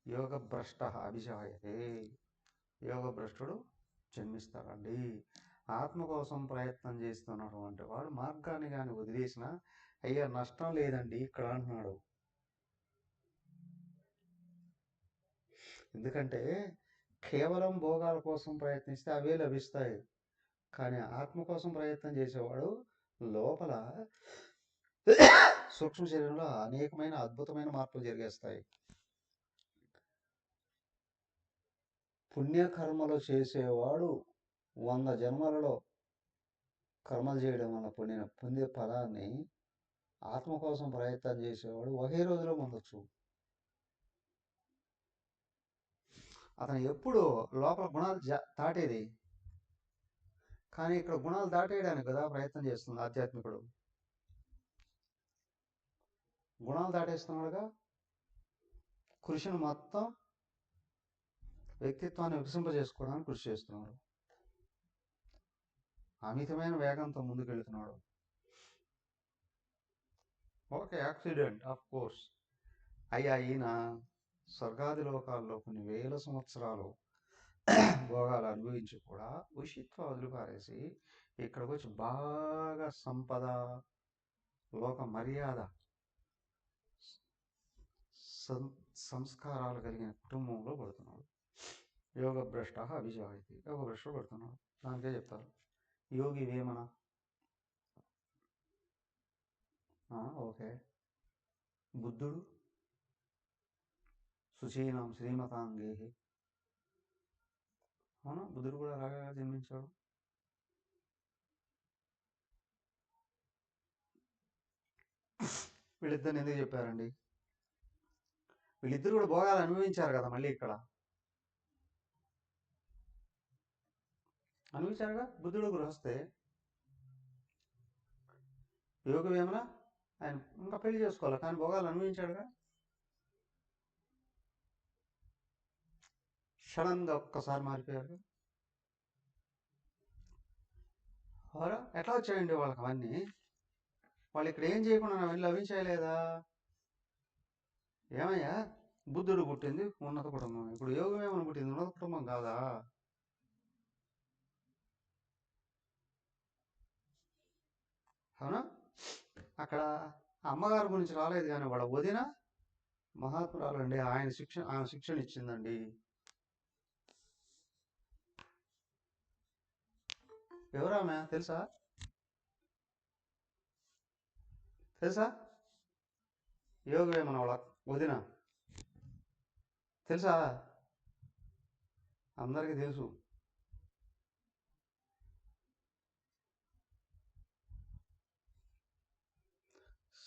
యోగభ్రష్ట అభిజాయతే, యోగభ్రష్టుడు జన్మిస్తాడండి. ఆత్మ కోసం ప్రయత్నం చేస్తున్నటువంటి వాడు మార్గాన్ని కానీ వదిలేసినా అయ్యా నష్టం లేదండి ఇక్కడ అంటున్నాడు. ఎందుకంటే కేవలం భోగాల కోసం ప్రయత్నిస్తే అవే లభిస్తాయి. కానీ ఆత్మ కోసం ప్రయత్నం చేసేవాడు లోపల సూక్ష్మ శరీరంలో అనేకమైన అద్భుతమైన మార్పులు జరిగేస్తాయి. పుణ్యకర్మలు చేసేవాడు 100 జన్మలలో కర్మలు చేయడం వల్ల పొందే ఫలాన్ని ఆత్మ కోసం ప్రయత్నం చేసేవాడు ఒకే రోజులో పొందొచ్చు. అతను ఎప్పుడు లోపల గుణాలు దాటేది, కానీ ఇక్కడ గుణాలు దాటేయడానికి కదా ప్రయత్నం చేస్తుంది ఆధ్యాత్మికుడు. గుణాలు దాటేస్తున్నాడుగా, కృషిని మొత్తం వ్యక్తిత్వాన్ని వికసింపజేసుకోవడానికి కృషి చేస్తున్నాడు. అమితమైన వేగంతో ముందుకెళ్తున్నాడు. Okay, accident of course. అయ్యా, ఈయన స్వర్గాది లోకాల్లో కొన్ని వేల సంవత్సరాలు భోగాలు అనుభవించి కూడా ఉషిత్వ వదిలిపారేసి ఇక్కడికి వచ్చి బాగా సంపద, లోక మర్యాద, సంస్కారాలు కలిగిన కుటుంబంలో పడుతున్నాడు. యోగభ్రష్ట అభిజాయతి, యోగభ్రష్టుడు పడుతున్నాడు. దానికే చెప్తారు యోగి వేమన. ఓకే, బుద్ధుడు శుచీనాం శ్రీమతాంగేహి, అవునా, బుద్ధుడు కూడా అలాగే జన్మించాడు. వీళ్ళిద్దరిని ఎందుకు చెప్పారండి? వీళ్ళిద్దరు కూడా భోగాలు అనుభవించారు కదా, మళ్ళీ ఇక్కడ అనుభవించారుగా. బుద్ధుడు గృహస్థే, యోగ వేమన ఆయన ఇంకా పెళ్లి చేసుకోవాలి, కానీ భోగాలు అనుభవించాడుగా. సడన్గా ఒక్కసారి మారిపోయారు. అవునా, ఎట్లా వచ్చాయండి వాళ్ళకి అవన్నీ? వాళ్ళు ఇక్కడ ఏం చేయకుండా అవన్నీ లభించలేదా? ఏమయ్యా, బుద్ధుడు పుట్టింది ఉన్నత కుటుంబం, ఇప్పుడు యోగం ఏమైనా పుట్టింది ఉన్నత కుటుంబం కాదా? అవునా, అక్కడ అమ్మగారి గురించి రాలేదు, కానీ వాళ్ళ వదిన మహాత్మురాలండి, ఆమె శిక్షణ ఇచ్చిందండి. ఎవరామె తెలుసా? యోగవేమన వాళ్ళ వదిన తెలుసా? అందరికీ తెలుసు.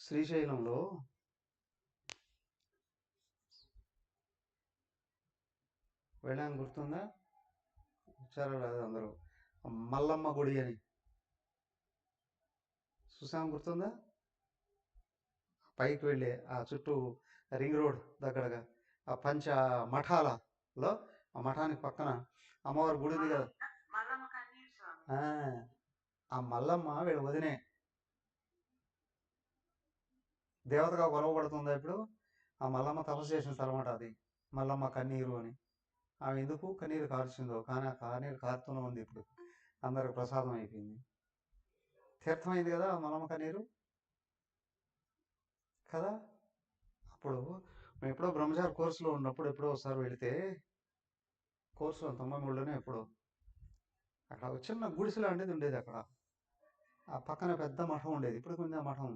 శ్రీశైలంలో వెళ్ళాం, గుర్తుందా? వచ్చారో లేదు అందరూ. మల్లమ్మ గుడి అని చూసాం, గుర్తుందా? పైకి వెళ్ళి ఆ చుట్టూ రింగ్ రోడ్ దగ్గరగా ఆ పంచ మఠాలలో ఆ మఠానికి పక్కన అమ్మవారి గుడి ఉంది కదా. మల్లమ్మ కన్నీరు స్వామి. ఆ మల్లమ్మ వీళ్ళ వదినే దేవతగా కొలవబడుతుందా ఇప్పుడు? ఆ మల్లమ్మ తపస్సు చేసిన తర్వాత అది మల్లమ్మ కన్నీరు అని. ఆమె ఎందుకు కన్నీరు కార్చిందో, కానీ ఆ కన్నీరు కారుతూనే ఉంది ఇప్పుడు. అందరికి ప్రసాదం అయిపోయింది, తీర్థమైంది కదా ఆ మల్లమ్మ కన్నీరు కదా. అప్పుడు మేము ఎప్పుడో బ్రహ్మచారి కోర్సులో ఉన్నప్పుడు ఎప్పుడో ఒకసారి వెళితే, కోర్సులో 93లోనే ఎప్పుడో, అక్కడ ఒక చిన్న గుడిసె లాంటిది ఉండేది. అక్కడ ఆ పక్కన పెద్ద మఠం ఉండేది. ఇప్పుడు కొంచెం ఆ మఠం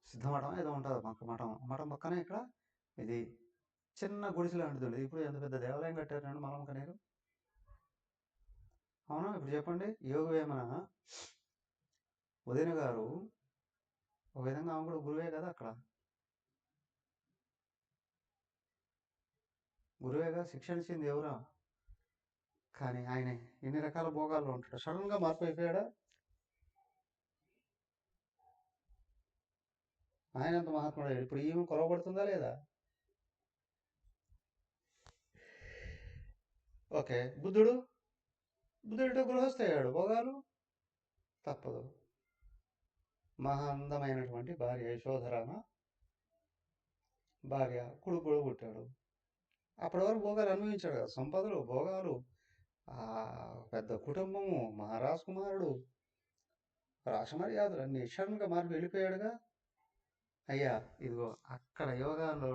సిద్ధమఠం ఏదో ఉంటుంది మాకు. మఠం పక్కనే ఇక్కడ ఇది చిన్న గుడిసె లాంటిది ఉండేది. ఇప్పుడు ఎంత పెద్ద దేవాలయం కట్టారండి మల్లమ్మ కన్నీరు. అవునా? ఇప్పుడు చెప్పండి, యోగ వేమన వదిన గారు ఒక విధంగా ఆమె కూడా గురువే కదా. అక్కడ గురువేగా, శిక్షణ ఇచ్చింది ఎవరా? కానీ ఆయన ఎన్ని రకాల భోగాల్లో ఉంటాడు. సడన్గా మార్పు అయిపోయాడా? ఆయన అంత మహాత్ముడు. ఇప్పుడు ఈమె కొలవబడుతుందా లేదా? ఓకే, బుద్ధుడు గృహస్థయ్యాడు, భోగాలు తప్పదు. మహా అందమైనటువంటి భార్య యశోధరామ భార్య కొడుకు కూడా పుట్టాడు. అప్పటి వరకు భోగాలు అనుభవించాడు కదా, సంపదలు, భోగాలు, ఆ పెద్ద కుటుంబము, మహారాజు కుమారుడు, రాసమర్యాదలు అన్ని సడన్గా మార్పు వెళ్ళిపోయాడుగా. అయ్యా ఇదిగో అక్కడ యోగాలో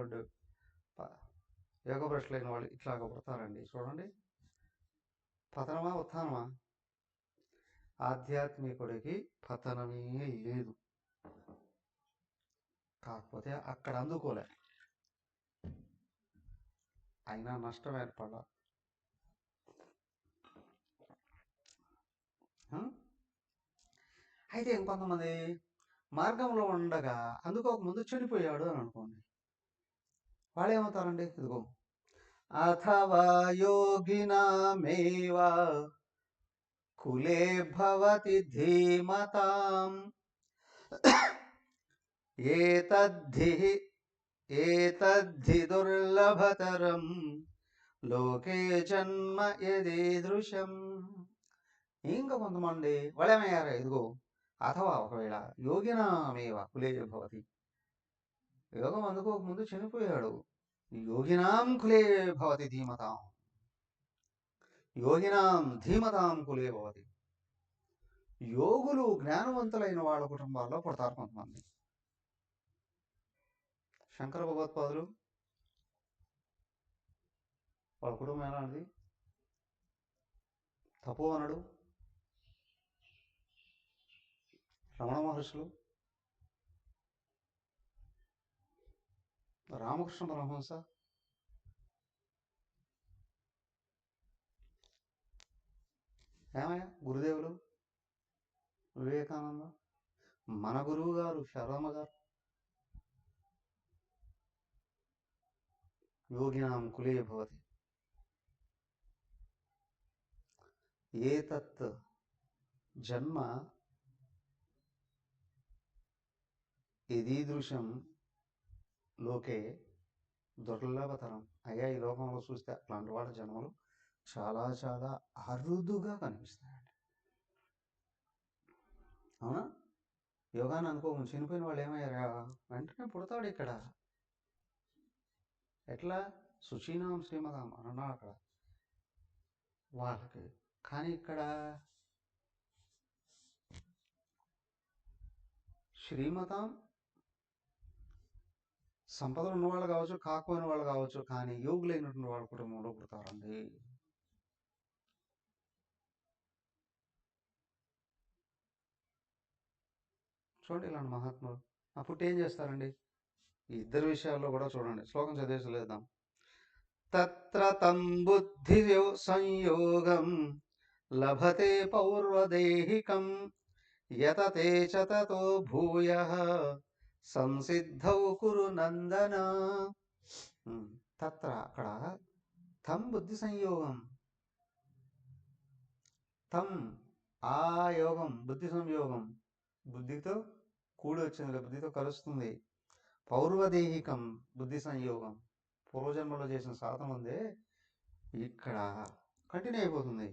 యోగ భ్రష్టులైన వాళ్ళు ఇట్లాగ పుడతారండి. చూడండి, పతనమా ఉత్థానమా? ఆధ్యాత్మికుడికి పతనమే లేదు. కాకపోతే అక్కడ అందుకోలే, అయినా నష్టం ఏర్పడ. అయితే ఇంకొంతమంది మార్గంలో ఉండగా అందుకోకముందు చనిపోయాడు అని అనుకోండి, వాళ్ళు ఏమవుతారండి? ఇదిగో, అథవా యోగినామేవ కులే భవతి ధీమతాం ఏతద్ధి దుర్లభతరం లోకే జన్మ యదీదృశం. ఇంకా కొంతమంది వాళ్ళేమయ్యారు? ఇదిగో, అథవా ఒకవేళ యోగినామేవ కులే భవతి, యోగం అందుకోకముందు చనిపోయాడు. యోగినాం కులే భవతి ధీమతాం, యోగినాం ధీమతాం కులే భవతి. యోగులు జ్ఞానవంతులైన వాళ్ళ కుటుంబాల్లో పుడతారు కొంతమంది. శంకర భగవత్పాదులు వాళ్ళ కుటుంబం ఎలాంటిది? తపోవనుడు, రమణ మహర్షులు, రామకృష్ణ పరమహంస, ఏమయ్య గురుదేవులు వివేకానంద, మన గురువు గారు శర్మ గారు. యోగినాం కులే భవతి. ఏతత్ జన్మ యదీదృశం లోకే దుర్లభతరం. అయ్యా ఈ లోకంలో చూస్తే అట్లాంటి వాళ్ళ జన్మలు చాలా చాలా అరుదుగా కనిపిస్తాయండి. అవునా? యోగాన్ని అనుకోము చనిపోయిన వాళ్ళు ఏమయ్యారా? వెంటనే పుడతాడు ఇక్కడ. ఎట్లా? శుచీనాం శ్రీమతాం అన్నాడు అక్కడ వాళ్ళకి. కానీ ఇక్కడ శ్రీమతాం సంపదలు ఉన్నవాళ్ళు కావచ్చు, కాకపోయిన వాళ్ళు కావచ్చు, కానీ యోగులైనటువంటి వాళ్ళ కుటుంబంలో పుడతారండి. చూడండి ఇలాంటి మహాత్ములు అప్పుడు ఏం చేస్తారండి? ఈ ఇద్దరు విషయాల్లో కూడా చూడండి, శ్లోకం చదివేసలేద్దాం. తత్ర తం బుద్ధి సంయోగం లభతే పౌర్వదేహికం యతతే చ తతో భూయః సంసిద్ధౌ కురు నందన. తత్ర అక్కడ తం బుద్ధి సంయోగం, తం ఆ యోగం బుద్ధి సంయోగం, బుద్ధితో కూడి వచ్చింది, బుద్ధితో కలుస్తుంది. పౌర్వదేహికం బుద్ధి సంయోగం, పూర్వజన్మలో చేసిన సాధన ఉందే ఇక్కడ కంటిన్యూ అయిపోతుంది.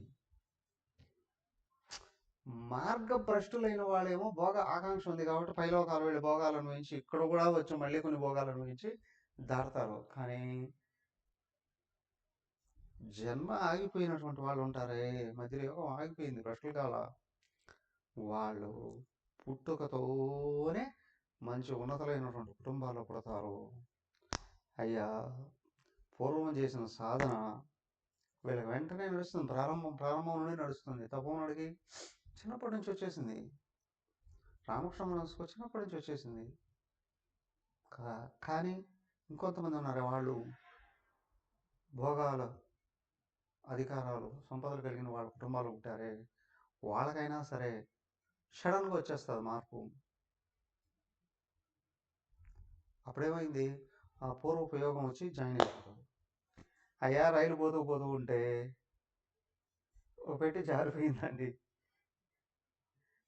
మార్గభ్రష్టులైన వాళ్ళేమో భోగ ఆకాంక్ష ఉంది కాబట్టి పైలోకాలు వెళ్ళి భోగాలు అనుభవించి ఇక్కడ కూడా వచ్చి మళ్ళీ కొన్ని భోగాలు అనుభవించి దాడతారు. కానీ జన్మ ఆగిపోయినటువంటి వాళ్ళు ఉంటారే, మధ్యలో యోగం ఆగిపోయింది, భ్రష్టులు కాల, వాళ్ళు పుట్టుకతోనే మంచి ఉన్నతమైనటువంటి కుటుంబాల్లో పుడతారు. అయ్యా పూర్వం చేసిన సాధన వీళ్ళకి వెంటనే నడుస్తుంది, ప్రారంభం నుండి నడుస్తుంది. తపోనుడికి చిన్నప్పటి నుంచి వచ్చేసింది, రామకృష్ణ మనసుకు చిన్నప్పటి నుంచి వచ్చేసింది. కానీ ఇంకొంతమంది ఉన్నారు, వాళ్ళు భోగాలు అధికారాలు సంపదలు కలిగిన వాళ్ళ కుటుంబాలు ఉంటారే, వాళ్ళకైనా సరే సడన్గా వచ్చేస్తుంది మార్పు. అప్పుడేమైంది, ఆ పూర్వోపయోగం వచ్చి జాయిన్ అయిపోతారు. అయ్యా రైలు పోతూ ఉంటే ఒక పెట్టి జారిపోయిందండి,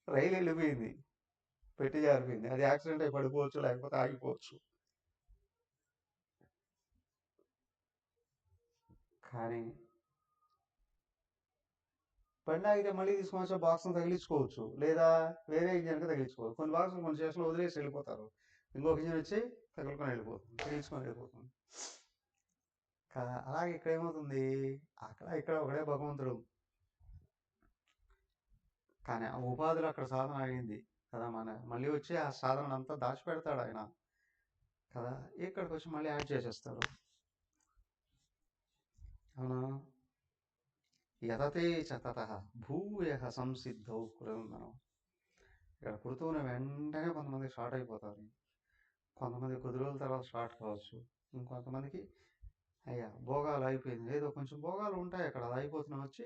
రైలు వెళ్ళిపోయింది, పెట్టి జారిపోయింది. అది యాక్సిడెంట్ అయి పడిపోవచ్చు, లేకపోతే ఆగిపోవచ్చు. కానీ బండి ఆగితే మళ్ళీ తీసుకొని బాక్స్ని తగిలించుకోవచ్చు, లేదా వేరే ఇంజన్కి తగిలించుకోవచ్చు. కొన్ని బాక్సులు కొన్ని స్టేషన్లో వదిలేసి వెళ్ళిపోతారు, ఇంకొక ఇంజన్ వచ్చి తగులుకొని వెళ్ళిపోతుంది, తగిలించుకొని వెళ్ళిపోతుంది. అలాగే ఇక్కడ ఏమవుతుంది, ఇక్కడ ఒకడే భగవంతుడు. కానీ ఆ ఉపాధులు అక్కడ సాధన అయింది కదా, మళ్ళీ వచ్చి ఆ సాధన అంతా దాచిపెడతాడు ఆయన కదా, ఇక్కడికి వచ్చి మళ్ళీ యాడ్ చేసేస్తారు. అవునా, యతతే చతత భూయ సంసిద్ధౌ కులందనం. ఇక్కడ పుడుతూనే వెంటనే కొంతమంది స్టార్ట్ అయిపోతారు, కొంతమంది కొద్ది రోజుల తర్వాత స్టార్ట్ కావచ్చు, ఇంకొంతమందికి అయ్యా భోగాలు అయిపోయింది, ఏదో కొంచెం భోగాలు ఉంటాయి అక్కడ, అది అయిపోతున్నా వచ్చి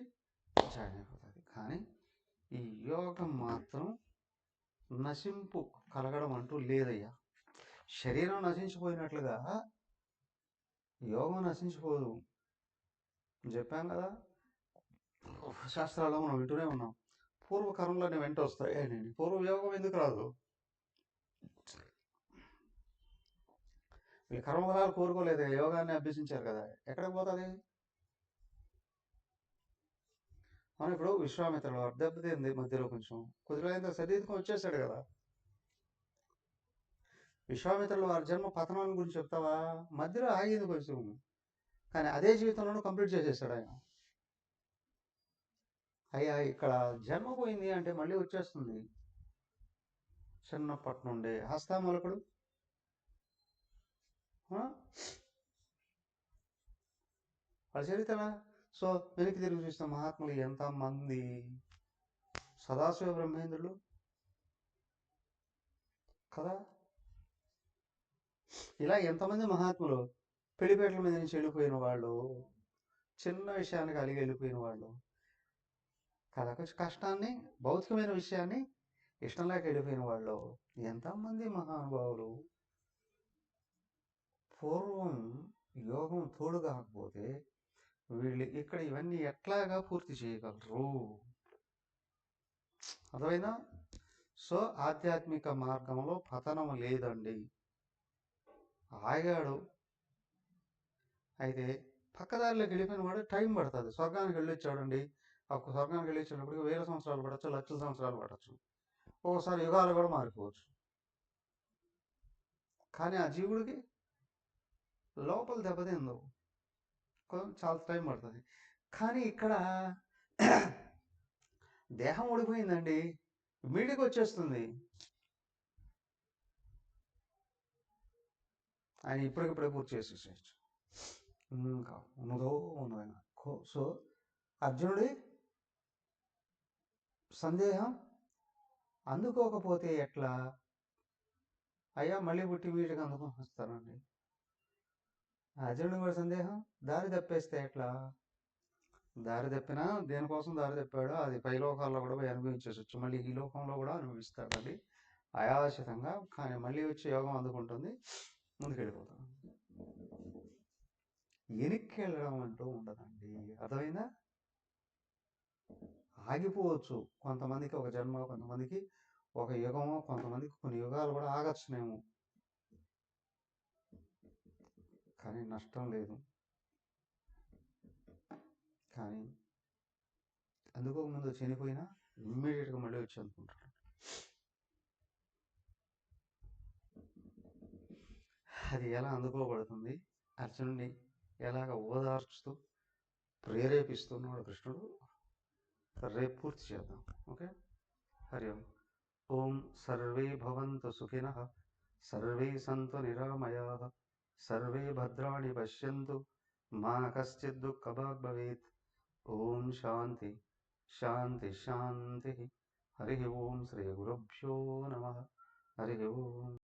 జాయిన్ అయిపోతుంది. కానీ ఈ యోగం మాత్రం నశింపు కలగడం అంటూ లేదయ్యా. శరీరం నశించిపోయినట్లుగా యోగం నశించిపోదు. చెప్పాం కదా, శాస్త్రాల్లో మనం వింటూనే ఉన్నాం, పూర్వకర్మలన్నీ వెంట వస్తాయి అని. పూర్వ యోగం ఎందుకు రాదు? వీళ్ళు కర్మఫలాలు కోరుకోలేదు, యోగాన్ని అభ్యసించారు కదా, ఎక్కడికి పోతుంది? మనం ఇప్పుడు విశ్వామిత్రుడు వారు దెబ్బతింది మధ్యలో, కొంచెం కొద్ది రోజులైన సతీర్థం వచ్చేసాడు కదా. విశ్వామిత్రుడు వారి జన్మ పతనాన్ని గురించి చెప్తావా? మధ్యలో ఆగింది కొంచెం, కానీ అదే జీవితంలోనూ కంప్లీట్ చేసేసాడు ఆయన. అయ్యా ఇక్కడ జన్మ పోయింది అంటే మళ్ళీ వచ్చేస్తుంది. చిన్నప్పటి నుండి హస్తామలకుడు వాళ్ళ చరిత్ర. సో వెనక్కి తిరిగి చూసిన మహాత్ములు ఎంతమంది, సదాశివ బ్రహ్మేంద్రులు కదా, ఇలా ఎంతమంది మహాత్ములు పెళ్లిపేటల మీద నుంచి వెళ్ళిపోయిన వాళ్ళు, చిన్న విషయానికి అలిగి వెళ్ళిపోయిన వాళ్ళు కదా, కొంచెం కష్టాన్ని భౌతికమైన విషయాన్ని ఇష్టం లేక వెళ్ళిపోయిన వాళ్ళు ఎంతమంది మహానుభావులు. పూర్వం యోగం తోడు కాకపోతే వీళ్ళు ఇక్కడ ఇవన్నీ ఎట్లాగా పూర్తి చేయగలరు? అర్థమైందా? సో ఆధ్యాత్మిక మార్గంలో పతనం లేదండి. ఆగాడు, అయితే పక్కదారిలోకి వెళ్ళిపోయిన వాడు టైం పడుతుంది. స్వర్గానికి వెళ్ళొచ్చాడండి, ఒక స్వర్గానికి వెళ్ళొచ్చినప్పటికీ 1000 సంవత్సరాలు పడవచ్చు, లక్షల సంవత్సరాలు పడవచ్చు, ఒకసారి యుగాలు కూడా మారిపోవచ్చు. కానీ ఆ జీవుడికి లోపల దెబ్బతిందో చాలా టైం పడుతుంది. కానీ ఇక్కడ దేహం ఓడిపోయిందండి, మీడికి వచ్చేస్తుంది. ఆయన ఇప్పటికిప్పుడే పూర్తి చేసేసేయచ్చు, ఇంకా ఉన్నదో ఉన్నదైనా. సో అర్జునుడి సందేహం అందుకోకపోతే ఎట్లా? అయ్యా మళ్ళీ పుట్టి వీటికి అందుకొని వస్తానండి. అర్జునుడి కూడా సందేహం, దారి తప్పేస్తే ఎట్లా? దారి తప్పినా దేనికోసం దారి తప్పాడో అది పైలోకాల్లో కూడా పోయి అనుభవించవచ్చు, మళ్ళీ ఈ లోకంలో కూడా అనుభవిస్తాడండి అయాచితంగా. కానీ మళ్ళీ వచ్చి యోగం అందుకుంటుంది, ముందుకెళ్ళిపోతాం. వెనక్కి వెళ్ళడం అంటూ ఉండదండి. అర్థమైందా? ఆగిపోవచ్చు కొంతమందికి ఒక జన్మ, కొంతమందికి ఒక యుగము, కొంతమందికి కొన్ని యుగాలు కూడా ఆగచ్చునేమో, కానీ నష్టం లేదు. కానీ అందుకోకముందు చనిపోయినా ఇమ్మీడియట్గా మళ్ళీ వచ్చి అనుకుంటాడు. అది ఎలా అందుకోబడుతుంది, అర్జునుడిని ఎలాగ ఓదార్చుతూ ప్రేరేపిస్తున్నాడు కృష్ణుడు, రేపు పూర్తి చేద్దాం. ఓకే, హరి ఓం. ఓం సర్వే భవంతు సుఖినః, సర్వే సంతు నిరామయాః, సర్వే భద్రాణి పశ్యంతు, మా కశ్చిద్ దుఃఖభాగ్ భవేత్. ఓం శాంతి శాంతి శాంతి. హరి ఓం. శ్రీ గురుభ్యో నమః. హరి ఓం.